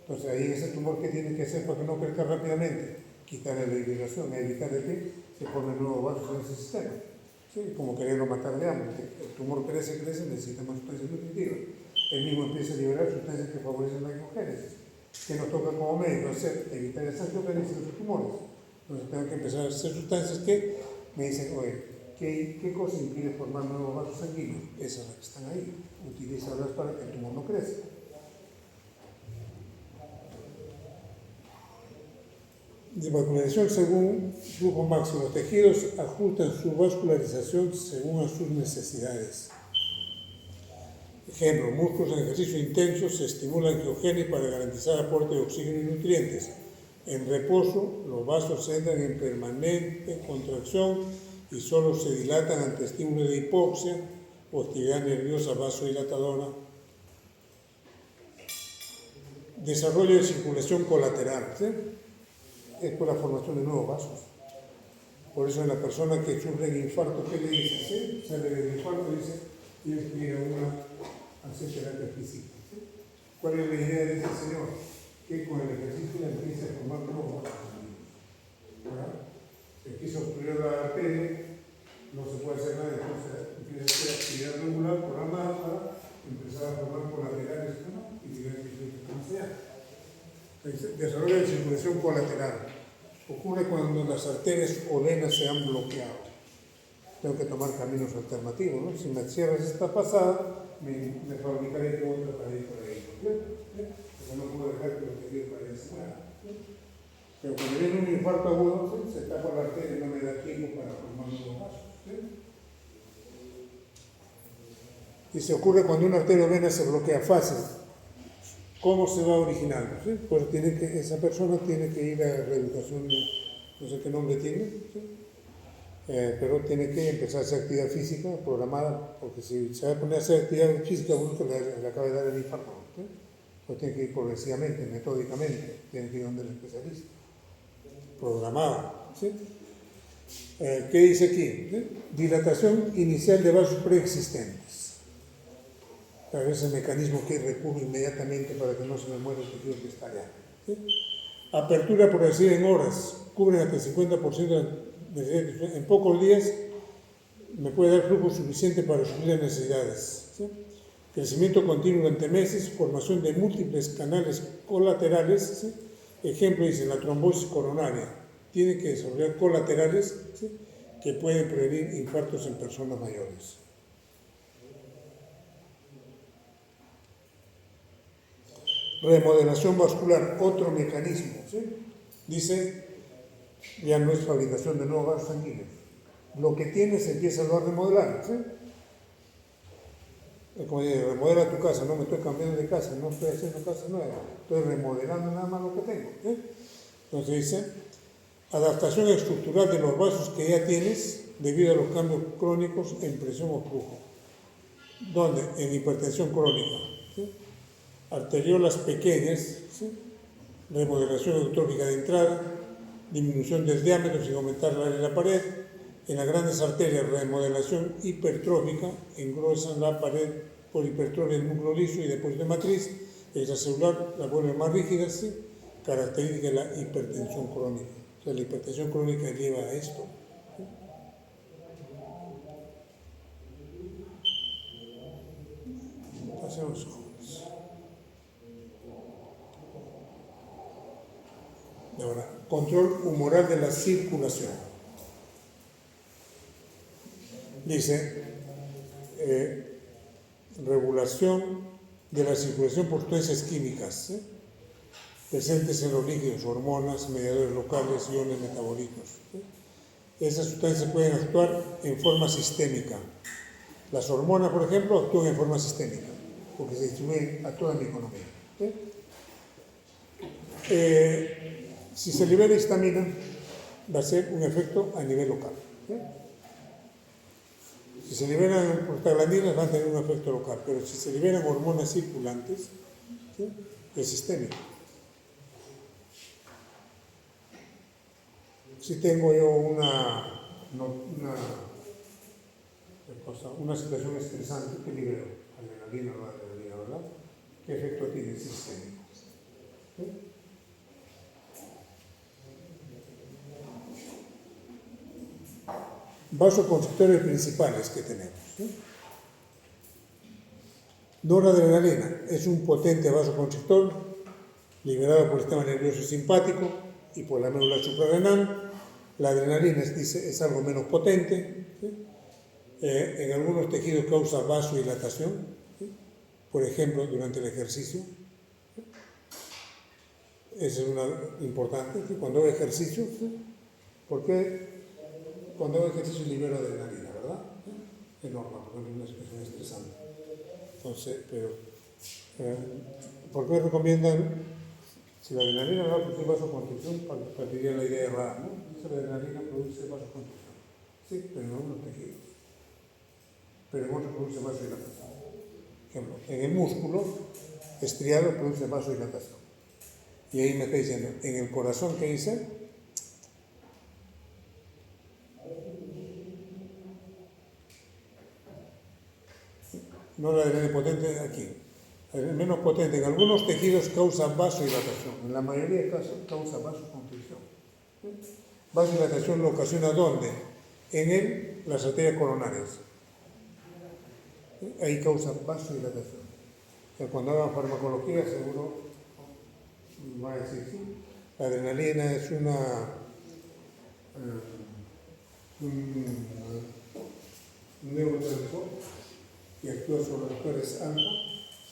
Entonces ahí ese tumor, ¿qué tiene que hacer para que no crezca rápidamente? Quitarle la irrigación, evitar de que se formen nuevos vasos en ese sistema. ¿Sí? Como quererlo matar de hambre. El tumor crece, necesita más sustancias nutritivas. Él mismo empieza a liberar sustancias que favorecen la ecogénesis. ¿Qué nos toca como médico hacer? Evitar esa ecogénesis de los tumores. Entonces tengo que empezar a hacer sustancias que me dicen, oye, ¿qué cosa impide formar nuevos vasos sanguíneos? Esas las que están ahí. Utilízalas para que el tumor no crezca. De vascularización según flujo máximo. Los tejidos ajustan su vascularización según a sus necesidades. Ejemplo, músculos en ejercicio intenso se estimulan angiogénesis para garantizar aporte de oxígeno y nutrientes. En reposo, los vasos entran en permanente contracción y solo se dilatan ante estímulo de hipoxia o actividad nerviosa vasodilatadora. Desarrollo de circulación colateral, ¿sí? Es por la formación de nuevos vasos. Por eso en la persona que sufre infarto, ¿qué le dice? ¿Sí? Sale del infarto y dice, tienes que ir a hacer terapia física. ¿Sí? ¿Cuál es la idea de ese señor? Que con el ejercicio empiece a formar nuevos vasos. Se quiso obstruir la arteria, no se puede hacer nada, entonces empieza a hacer actividad regular programada para empezar a formar colaterales y tirar el flujo más allá. Desarrollo de circulación colateral. Ocurre cuando las arterias o venas se han bloqueado. Tengo que tomar caminos alternativos, ¿no? Si me cierras esta pasada, me fabricaré otra para ir por ahí, ¿no? Porque no puedo dejar que lo que quiero para allá se mueva. Pero cuando viene un infarto agudo, se tapa la arteria y no me da tiempo para formar nuevos vasos. Y se ocurre cuando una arteria o vena se bloquea fácil. ¿Cómo se va originando? ¿Sí? Pues esa persona tiene que ir a reeducación, no sé qué nombre tiene, ¿sí? Pero tiene que empezar a hacer actividad física programada, porque si se va a poner a hacer actividad física, uno le acaba de dar el infarto, ¿sí? Pues tiene que ir progresivamente, metódicamente, tiene que ir donde el especialista. Programada, ¿sí? ¿Qué dice aquí? ¿Sí? Dilatación inicial de vasos preexistentes. Para ese mecanismo que recurro inmediatamente para que no se me muera el tejido que está allá. ¿Sí? Apertura por decir en horas, cubren hasta el 50% de necesidades. En pocos días me puede dar flujo suficiente para suplir las necesidades. ¿Sí? Crecimiento continuo durante meses, formación de múltiples canales colaterales. ¿Sí? Ejemplo, dice la trombosis coronaria. Tiene que desarrollar colaterales, ¿sí? Que pueden prevenir infartos en personas mayores. Remodelación vascular, otro mecanismo, ¿sí? Dice, ya no es fabricación de nuevos vasos sanguíneos. Lo que tienes empieza a remodelar, ¿sí? Es como dice, remodela tu casa, no me estoy cambiando de casa, no estoy haciendo casa nueva, estoy remodelando nada más lo que tengo, ¿sí? Entonces dice, adaptación estructural de los vasos que ya tienes debido a los cambios crónicos en presión o flujo. ¿Dónde? En hipertensión crónica, ¿sí? Arteriolas pequeñas, ¿sí? Remodelación eutrófica de entrada, disminución del diámetro sin aumentar la área de la pared. En las grandes arterias, remodelación hipertrófica, engruesan la pared por hipertrofia del núcleo liso y depósito de matriz. Extracelular la vuelve más rígida, ¿sí? Característica de la hipertensión crónica. O sea, la hipertensión crónica lleva a esto. ¿Sí? Hacemos ahora, control humoral de la circulación. Dice, regulación de la circulación por sustancias químicas, ¿sí? Presentes en los líquidos, hormonas, mediadores locales, iones, metabolitos. ¿Sí? Esas sustancias pueden actuar en forma sistémica. Las hormonas, por ejemplo, actúan en forma sistémica, porque se distribuyen a toda mi economía. ¿Sí? Si se libera histamina, va a ser un efecto a nivel local. ¿Sí? Si se liberan prostaglandinas, van a tener un efecto local, pero si se liberan hormonas circulantes, ¿sí? Es sistémico. Si tengo yo una situación estresante, ¿qué libero? Adrenalina o adrenalina, ¿verdad? ¿Qué efecto tiene el sistémico? ¿Sí? Vasoconstrictores principales que tenemos. ¿Sí? Noradrenalina es un potente vasoconstrictor liberado por el sistema nervioso simpático y por la médula suprarrenal. La adrenalina es algo menos potente. ¿Sí? En algunos tejidos causa vasodilatación, ¿sí? Por ejemplo, durante el ejercicio. ¿Sí? Eso es una importante. ¿Sí? Cuando hago ejercicio, ¿sí? ¿Por qué? Cuando hago ejercicio libero adrenalina, ¿verdad? ¿Sí? Es normal, porque es una expresión estresante. Entonces, pero, ¿por qué recomiendan? Si la adrenalina va a producir vasoconstricción, partiría la idea errada, ¿no? Dice la adrenalina produce vasoconstricción. Sí, pero en algunos tejidos. Pero en otros produce vasodilatación. Por ejemplo, en el músculo estriado produce vasodilatación. Y ahí me está diciendo, en el corazón, ¿qué dice? No la adrenalina potente aquí. El menos potente. En algunos tejidos causa vasodilatación. En la mayoría de casos causa vasoconstricción. Vasodilatación lo ocasiona ¿dónde? En las arterias coronarias. Ahí causa vasodilatación. O sea, cuando hagan farmacología seguro va a decir sí. La adrenalina es un neurotransmisor que actúa sobre receptores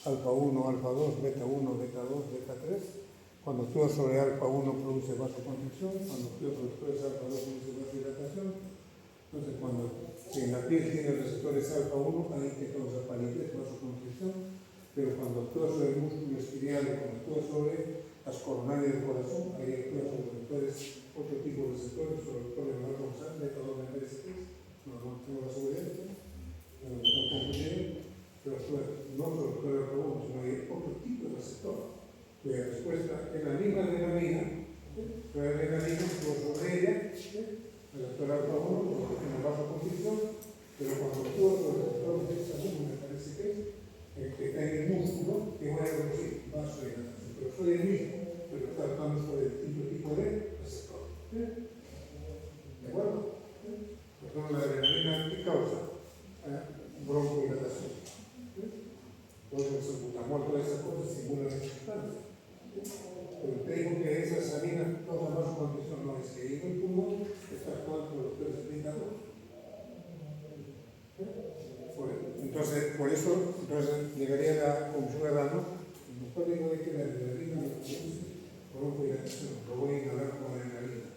alfa 1, alfa 2, beta 1, beta 2, beta 3. Cuando actúa sobre alfa 1 produce vasoconstricción, cuando actúa sobre receptores alfa 2 produce vasodilatación. Entonces, cuando en la piel tiene receptores alfa 1, ahí te causa palidez, vasoconstricción, pero cuando actúa sobre el músculo isquiotibial, cuando actúa sobre las coronarias del corazón, ahí actúa sobre receptores, otro tipo de receptores, sobre receptores de la beta 2, beta 3, no tengo la seguridad, no confundir, pero actúa no sobre el receptor alfa 1, sino hay otro tipo de receptor, cuya respuesta es la misma adrenalina, pero la adrenalina actúa sobre ella, el receptor alfa 1, porque tiene vasoconstricción, pero cuando actúa sobre el receptor de esta me parece que es el que está en el músculo, que voy a producir vasodilatación, pero soy el mismo, pero está actuando sobre el tipo de receptor. ¿De acuerdo? Por ejemplo, la adrenalina, ¿qué causa? Broncodilatación. Todo el salbutamol, todas esas cosas simulan esa sustancia. Pero te digo que esa salina causa vasoconstricción, no es que en el pulmón está actuando por los precipitados. Entonces, por eso, llegaría a la conclusión errada, el doctor dijo que la adrenalina lo produce broncodilatación, lo voy a inhalar con adrenalina.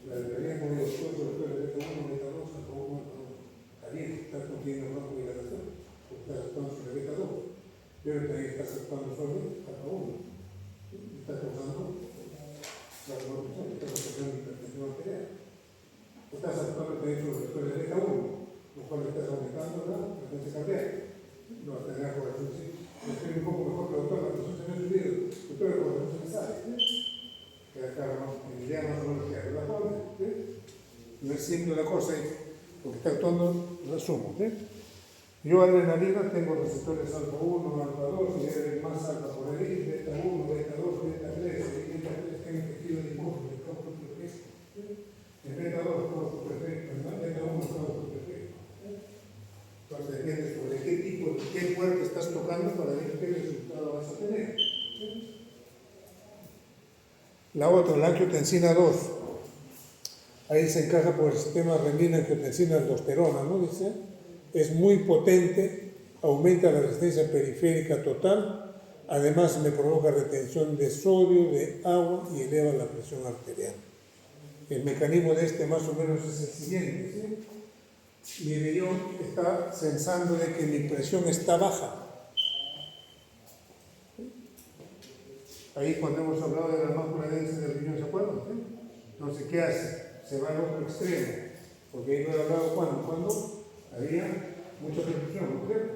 La adrenalina como los otros beta 1, beta 2, alfa 1, alfa 2. Está bien, está conteniendo broncodilatación, porque está actuando sobre beta 2, pero también está actuando sobre alfa 1. Está causando la revolución, está causando hipertensión arterial. Estás actuando también sobre receptores de beta 1, lo cual estás aumentando la frecuencia cardíaca. No vas a tener corazón, sí. Estoy un poco mejor que el doctor, la presión se me ha subido, doctor, el corazón se me sale. Que acá en el día más o menos que hago la forma, no es simple la cosa, porque está actuando, resumo. Yo adrenalina tengo receptores alfa 1, alfa 2, y hay más alfa por ahí, beta 1, beta 2, beta 3, beta 3 tiene tejido de músculo, el campo perfecto. El beta 2 todo perfecto, el beta 1 todo perfecto. Entonces depende sobre qué tipo, qué fuerte estás tocando para ver qué resultado vas a tener. La otra, la angiotensina 2. Ahí se encaja por el sistema renina-angiotensina-aldosterona, ¿no? Dice, es muy potente, aumenta la resistencia periférica total, además me provoca retención de sodio, de agua y eleva la presión arterial. El mecanismo de este más o menos es el siguiente, ¿sí? Mi riñón está sensando de que mi presión está baja. Ahí cuando hemos hablado de la mácula densa del riñón, ¿se acuerdan? ¿Sí? Entonces, ¿qué hace? Se va al otro extremo, porque ahí no he hablado cuando había mucha perfusión, ¿no es cierto?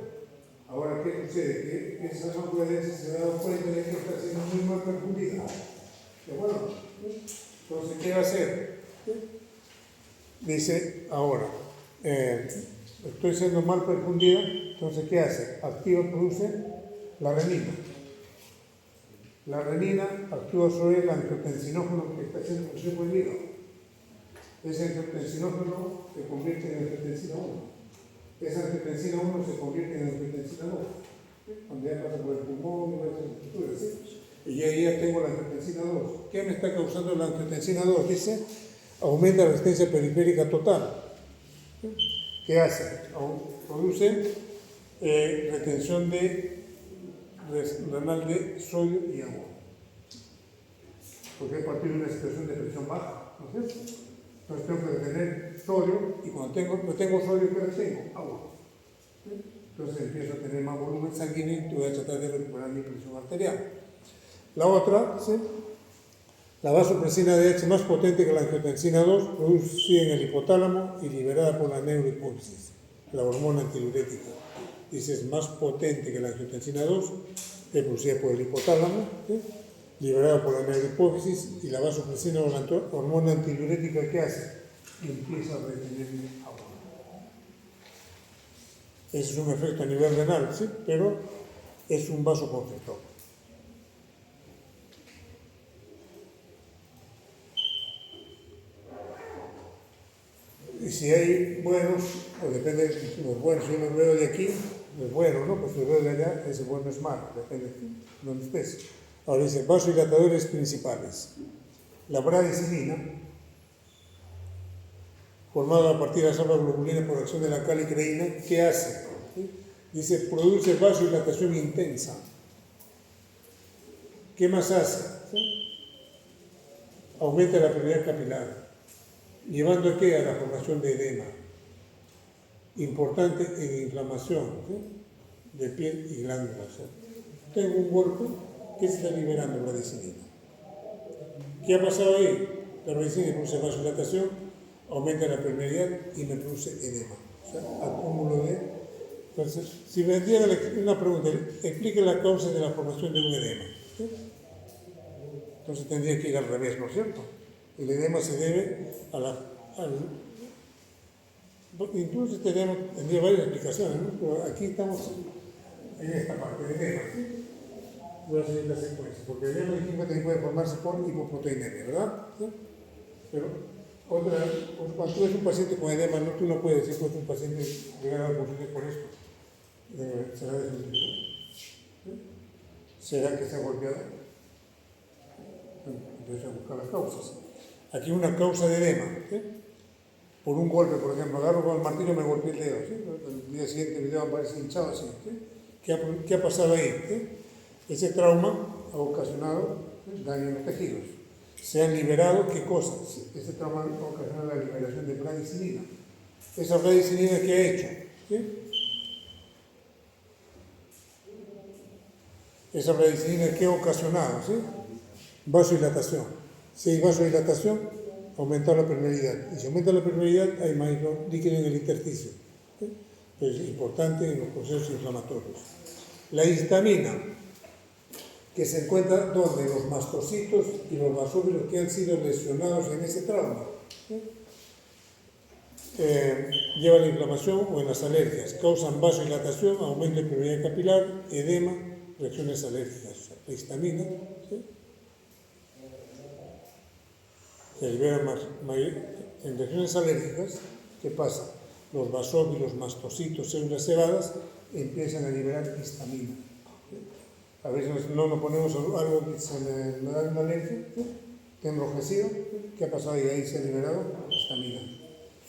Ahora, ¿qué sucede? Que esa mácula densa se ha dado cuenta de que está siendo muy mal perfundida. ¿De acuerdo? Entonces, ¿qué va a hacer? Dice, ahora, estoy siendo mal perfundida, entonces, ¿qué hace? Activa, produce la renina. La renina actúa sobre el angiotensinógeno que está haciendo función por el hígado. Ese angiotensinógeno se convierte en angiotensina 1. Esa angiotensina 1 se convierte en angiotensina 2. Cuando ya pasa por el pulmón y por las estructuras, ¿sí? Y ahí ya tengo la angiotensina 2. ¿Qué me está causando la angiotensina 2? Dice, aumenta la resistencia periférica total. ¿Qué hace? Produce retención renal de sodio y agua. Porque es partir de una situación de presión baja, ¿no es cierto? Entonces tengo que retener sodio y cuando no tengo sodio, ¿qué tengo? Agua. ¿Sí? Entonces empiezo a tener más volumen sanguíneo y voy a tratar de recuperar mi presión arterial. La otra, ¿sí? La vasopresina DH más potente que la angiotensina 2, producida en el hipotálamo y liberada por la neurohipófisis, la hormona antidiurética. Dice, es más potente que la angiotensina 2, es producida por el hipotálamo, ¿sí? Liberada por la neurohipófisis, y la vasopresina o la hormona antidiurética, ¿qué hace? Empieza a retener agua. Ese es un efecto a nivel renal, ¿sí? Pero es un vasoconstrictor. Y si hay buenos, o depende de los buenos, si yo los veo de aquí, es bueno, ¿no? Pues si los veo de allá, ese bueno es malo, depende de donde estés. Ahora dice, vasodilatadores principales. La bradicinina, formada a partir de las alfa globulina por acción de la calicreína, ¿qué hace? ¿Sí? Dice, produce vasodilatación intensa. ¿Qué más hace? ¿Sí? Aumenta la permeabilidad capilar. ¿Llevando a qué? A la formación de edema, importante en inflamación, ¿sí? De piel y glándulas. ¿Sí? Tengo un golpe que se está liberando bradicinina. ¿Qué ha pasado ahí? La bradicinina produce vasodilatación, aumenta la permeabilidad y me produce edema. O sea, acúmulo de... Entonces, si me diera una pregunta, explique la causa de la formación de un edema. ¿Sí? Entonces tendría que ir al revés, ¿no es cierto? El edema se debe incluso tendría varias explicaciones, ¿no? Pero aquí estamos en esta parte de edema. ¿Sí? Voy a seguir la secuencia, porque el edema dijimos que también puede formarse por hipoproteinemia, ¿verdad? ¿Sí? Pero cuando tú eres un paciente con edema, ¿no? Tú no puedes decir que es un paciente llegar a la consulta por esto. ¿Será definitivo? ¿Sí? ¿Será que se ha golpeado? Entonces a buscar las causas. Aquí una causa de edema, ¿sí? Por un golpe, por ejemplo, agarro con el martillo y me golpeé el dedo, ¿sí? El día siguiente el dedo aparece hinchado así, ¿sí? ¿Qué ha pasado ahí? ¿Sí? Ese trauma ha ocasionado daño en los tejidos. Se han liberado, ¿qué cosas? Ese trauma ha ocasionado la liberación de bradicinina. ¿Esa bradicinina qué ha hecho? ¿Sí? Esa bradicinina ¿qué ha ocasionado? ¿Sí? Vasodilatación. Si hay vasodilatación, aumenta la permeabilidad. Y si aumenta la permeabilidad, hay más líquido en el intersticio. ¿Sí? Pues es importante en los procesos inflamatorios. La histamina, que se encuentra donde los mastocitos y los basófilos que han sido lesionados en ese trauma. ¿Sí? Lleva a la inflamación o en las alergias. Causan vasodilatación, aumento de permeabilidad capilar, edema, reacciones alérgicas. La histamina, ¿sí? Se libera en reacciones alérgicas. ¿Qué pasa? Los basófilos, mastocitos, células cebadas empiezan a liberar histamina. ¿Sí? A veces no nos ponemos algo que se me da una alergia, ¿sí? Está enrojecido. ¿Sí? ¿Qué ha pasado? Y ahí se ha liberado histamina.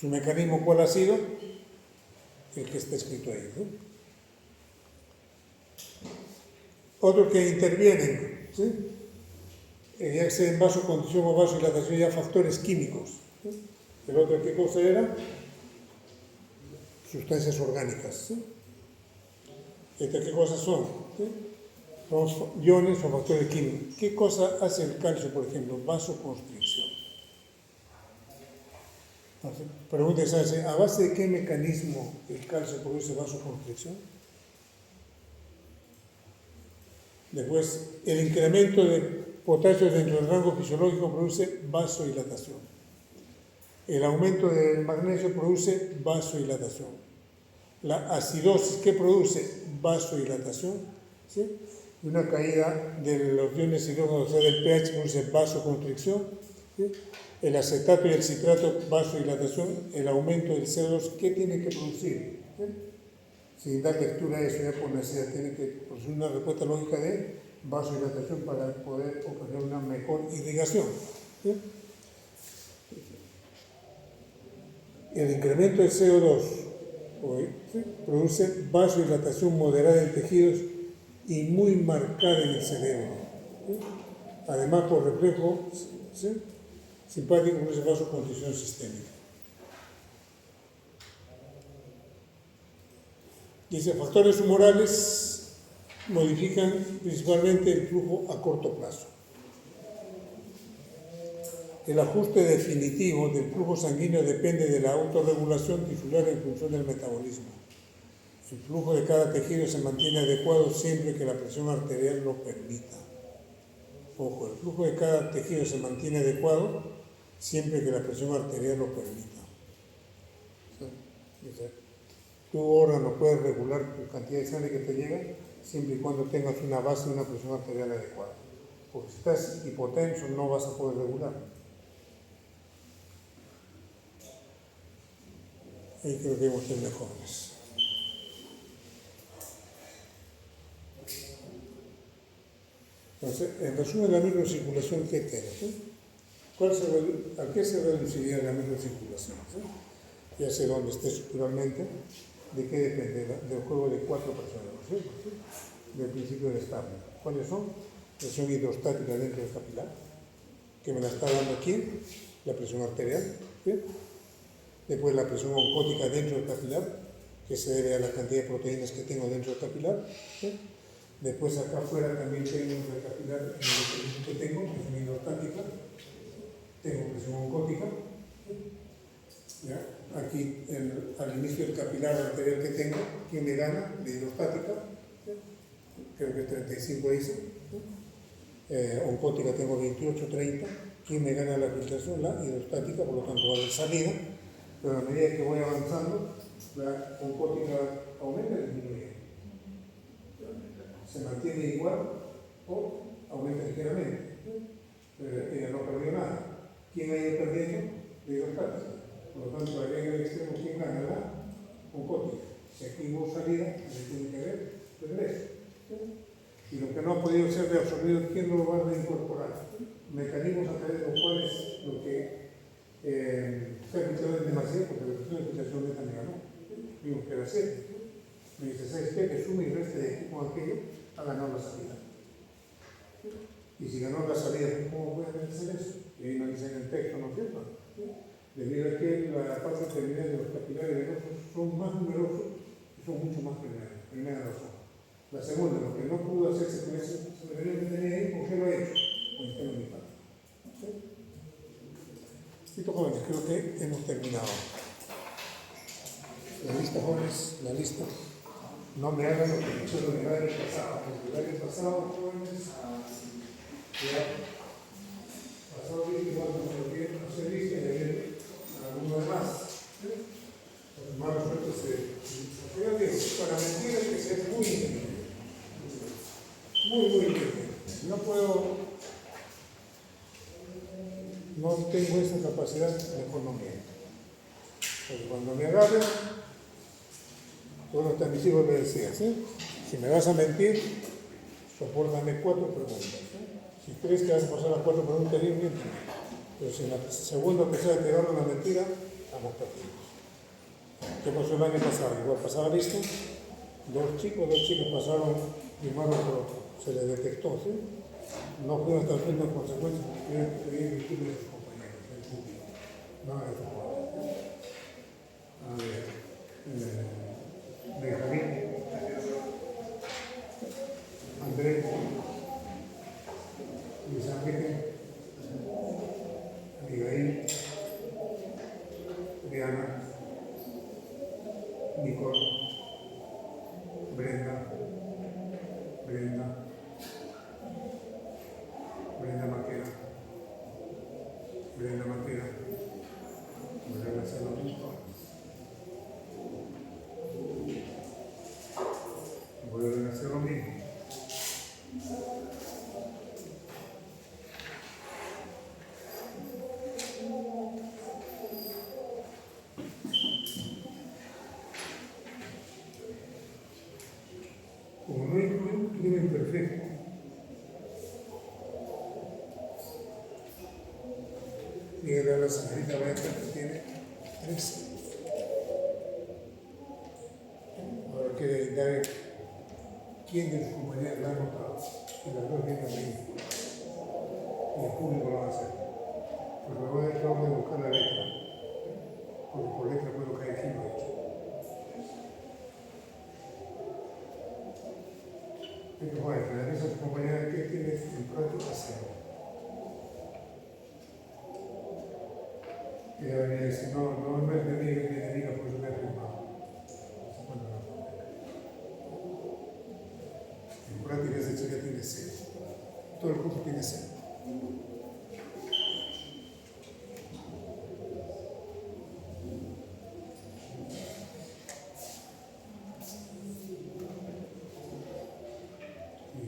¿Su mecanismo cuál ha sido? El que está escrito ahí. ¿Sí? Otros que intervienen, ¿sí? Ya sea en vasoconstricción o vasodilatación, ya factores químicos. ¿Sí? El otro, ¿qué cosa era? Sustancias orgánicas. ¿Sí? ¿Estas qué cosas son? ¿Sí? Son iones o factores químicos. ¿Qué cosa hace el calcio, por ejemplo? Vasoconstricción. Entonces, pregúntese, ¿a base de qué mecanismo el calcio produce vasoconstricción? Después, el incremento de potasio dentro del rango fisiológico produce vasodilatación. El aumento del magnesio produce vasodilatación. La acidosis, ¿qué produce? Vasodilatación. ¿Sí? y una caída de los iones hidrógeno, o sea, del pH, produce vasoconstricción. ¿Sí? El acetato y el citrato, vasodilatación, el aumento del CO2, ¿qué tiene que producir? ¿Sí? Sin dar lectura a eso, ya por necesidad, tiene que producir una respuesta lógica de vasodilatación para poder ocasionar una mejor irrigación. ¿Sí? El incremento del CO2 ¿sí? produce vasodilatación moderada en tejidos y muy marcada en el cerebro. ¿Sí? Además, por reflejo ¿sí? simpático, produce vasoconstricción sistémica. Dice, factores humorales modifican principalmente el flujo a corto plazo. El ajuste definitivo del flujo sanguíneo depende de la autorregulación tisular en función del metabolismo. El flujo de cada tejido se mantiene adecuado siempre que la presión arterial lo permita. Ojo, el flujo de cada tejido se mantiene adecuado siempre que la presión arterial lo permita. Tu órgano puede regular tu cantidad de sangre que te llega siempre y cuando tengas una base de una presión arterial adecuada. Porque si estás hipotenso no vas a poder regular. Ahí creo que hemos tenido jóvenes. Entonces, en resumen, la microcirculación, ¿qué tiene? ¿Sí? ¿A qué se reduciría la microcirculación? ¿Sí? Ya sé dónde esté estructuralmente, de qué depende, del juego de 4 personas, ¿sí? Del principio de estable. ¿Cuáles son? Presión hidrostática dentro del capilar, que me la está dando aquí, la presión arterial, ¿sí? Después la presión oncótica dentro del capilar, que se debe a la cantidad de proteínas que tengo dentro del capilar, ¿sí? Después acá afuera también tengo el capilar que tengo, presión hidrostática, tengo presión oncótica, ¿ya? Aquí al inicio del capilar arterial que tengo, ¿quién me gana? La hidrostática, creo que 35 dice, oncótica tengo 28, 30, ¿quién me gana la filtración? La hidrostática, por lo tanto va a haber salida, pero a medida que voy avanzando, la oncótica aumenta y disminuye. Se mantiene igual o aumenta ligeramente. Ella no perdió nada. ¿Quién ha ido perdiendo? La hidrostática. Por lo tanto, allá en el extremo, ¿quién gana? La oncótica. Si aquí hubo salida, se tiene que ver regreso. Y lo que no ha podido ser reabsorbido, ¿quién lo va a reincorporar? Mecanismos a través de los cuales lo que se ha filtrado es demasiado, porque la presión de filtración neta me ganó. Digo que era 7. Me dice, ¿sabes qué? Que sume y reste de aquí con aquello, ha ganado la salida. Y si ganó la salida, ¿cómo puede hacer eso? Y ahí nos dice en el texto, ¿no es cierto? Debido a que la parte terminal de los capilares venosos son más numerosos y son mucho más terminales. Primera razón. La segunda, lo que no pudo hacerse con ese seminario que tenía ahí, ¿por qué lo ha hecho? Con el tema de mi parte. ¿Sí? Listo, jóvenes, creo que hemos terminado. La lista, jóvenes, la lista. No me hagan lo que hizo el horario pasado. El horario pasado, jóvenes, ya pasado bien, igual no se lo hacer lista y ayer alguno de más. Los malos sueltos se. Creo que para mentir hay que ser muy inteligente. Muy inteligente. No puedo. No tengo esa capacidad de economía. Porque cuando me agarren, bueno, hasta mis hijos me decían, ¿sí? Si me vas a mentir, sopórtame 4 preguntas. ¿Sí? Si crees que vas a pasar las 4 preguntas, bien, pero si en la segunda persona te agarran la mentira, estamos perdidos. ¿Qué pasó el año pasado? Igual pasaba listo, 2 chicos pasaron y uno por otro. Se les detectó, ¿sí? No fueron hasta el fin de consecuencias, porque en virtud de sus compañeros, del público. No, eso fue. A ver. Benjamín, Andrés, Luis Ángel, Abigail, Diana, Nicole, Brenda Maquera, vuelven a hacer lo mismo. Vuelven a hacer lo mismo. Como no incluye un crimen perfecto, dígale a la señorita Brenda que tiene 13. Ahora que ver quién de sus compañeros la ha notado y las dos vienen bien. Y el público lo va a hacer. Pues me voy a tratar de buscar la letra, porque por letra puedo caer quién lo ha hecho. Pero bueno, la de esas compañeras que tienes en práctica cero. Y ella venía a decir, no es mi amiga, es mi enemiga, por eso me ha firmado. Bueno, no. En práctica esa chica tiene cero. Todo el curso tiene cero.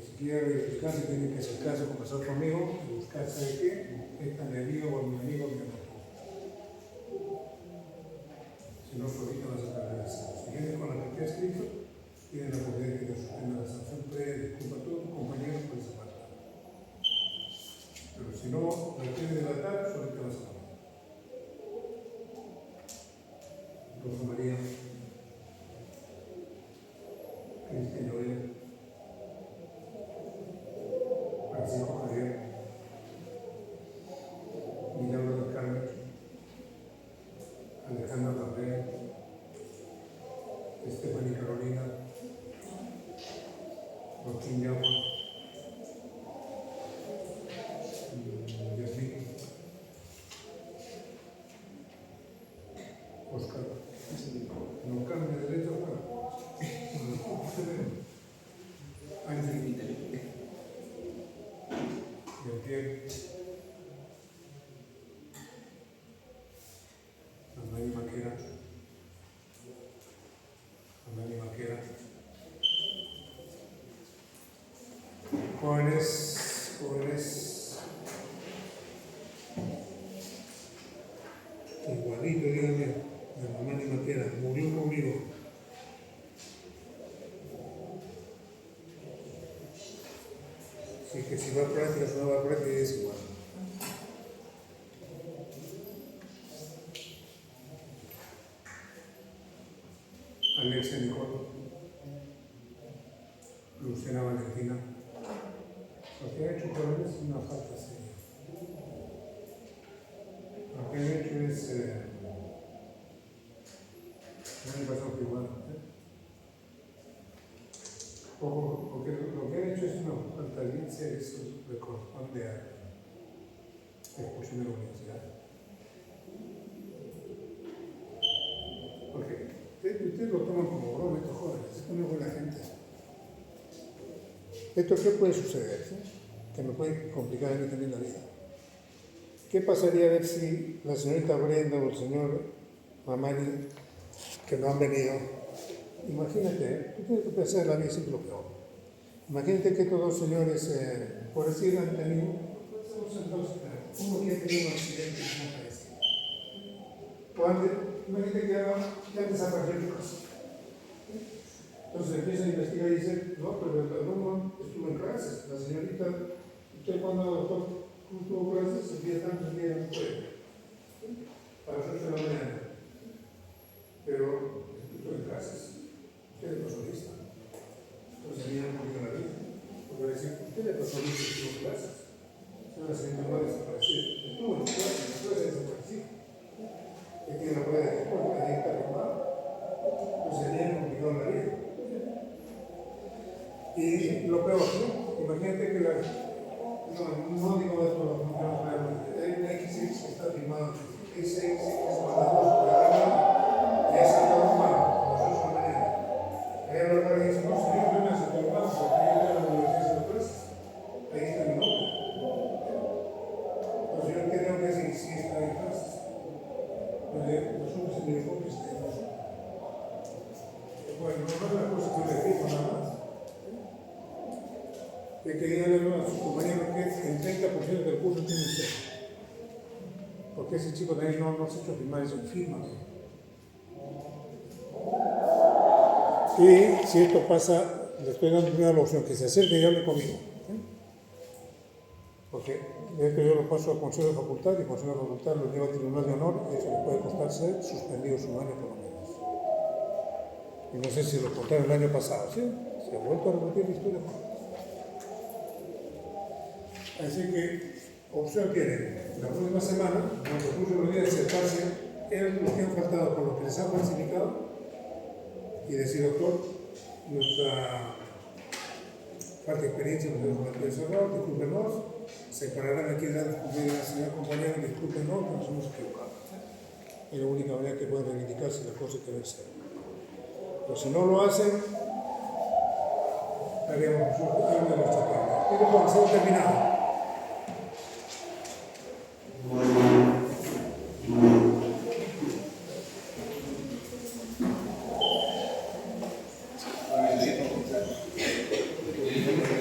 Si quiere verificarse, tiene que acercarse, conversar conmigo y buscarse de qué, esta mi amigo o mi amigo me mató. Si no, solita vas a perder el sábado. Si vienes con la que te ha escrito, tiene la posibilidad de que te suspenda la sanción previa, disculpa a todos tus compañeros por esa parte. Pero si no la quieres delatar, solita vas a perder. Rosa María, Cristian Joel, Francisco Javier, Milagro del Carmen, Alejandra Rafael, Estefanía Carolina, Joaquín Llama, Yasmín, Oscar. No cambia de letra para. Ángel, Jean-Pierre, Amani Maquera, jóvenes, igualito, díganme, de Amani Maquera, murió conmigo. Así que si va a prácticas o no va a prácticas es igual. Alexia Nicole, Luciana Valentina. Lo que ha hecho por él es una falta seria. Lo que ha hecho es. El año pasado fue igual. Porque lo que ha hecho es una falta de evidencia, eso le corresponde a la expulsión de la universidad. Porque ustedes lo toman como broma, estos jóvenes, esto no es buena gente. ¿Esto qué puede suceder? ¿Sí? Que me puede complicar a mí también la vida. ¿Qué pasaría a ver si la señorita Brenda o el señor Mamani, que no han venido, imagínate, tú tienes que pensar en la vida siempre lo peor. Imagínate que estos dos señores, por decir, han tenido, uno que ha tenido un accidente y no parece. O antes, imagínate que han desaparecido en su casa. Entonces empiezan a investigar y dicen, no, pero el alumno estuvo en clases. La señorita, usted cuando tuvo clases, el día tanto, el día no puede. A las 8 de la mañana. Pero estuvo en clases. Usted no solista. Entonces sería un poquito la vida. Porque va a decir, usted es solista y estuvo en clases. La señorita no va a desaparecer. Estuvo en clases, después de desaparecer. Y tiene la prueba de que después la gente está armada. Pues sería complicado la vida. Y lo peor, ¿no? Imagínate que no digo de todos los funcionarios, hay una XX que está firmado, XX que es mandatoso por la reunión, y es sacado humano, a las 8 de la mañana. Ahí habla para que dice, no, señor, yo me acepto el humano, porque yo tengo la universidad de sorpresas. Ahí está mi nombre. Entonces yo tengo que decir, sí está en clases. Nosotros en el cómplice tenemos. Bueno, no es la cosa que yo le digo nada más. De que digan a sus compañeros que el 30% del curso tiene cero. Porque ese chico también no se ha hecho firmar, es un firma. Y si esto pasa le estoy dando primero la opción que se acerque y hable conmigo. Porque esto yo lo paso al Consejo de Facultad y el Consejo de Facultad lo lleva al Tribunal de Honor y eso le puede costar ser suspendido un año por lo menos. Y no sé si lo contaron el año pasado, ¿sí? Se ha vuelto a repetir la historia. Así que, opción tienen, la próxima semana, nuestro curso de día de acercarse los que han faltado con los que les han falsificado y decir, doctor, nuestra falta de experiencia nos hemos cometido ese error, discúlpenos, se pararán aquí delante de la señora compañera, discúlpenos, que nos hemos equivocado. Es la única manera que pueden reivindicar si las cosas que deben ser. Pero si no lo hacen, haremos algo de nuestra parte. Y luego, se ha terminado. Gracias.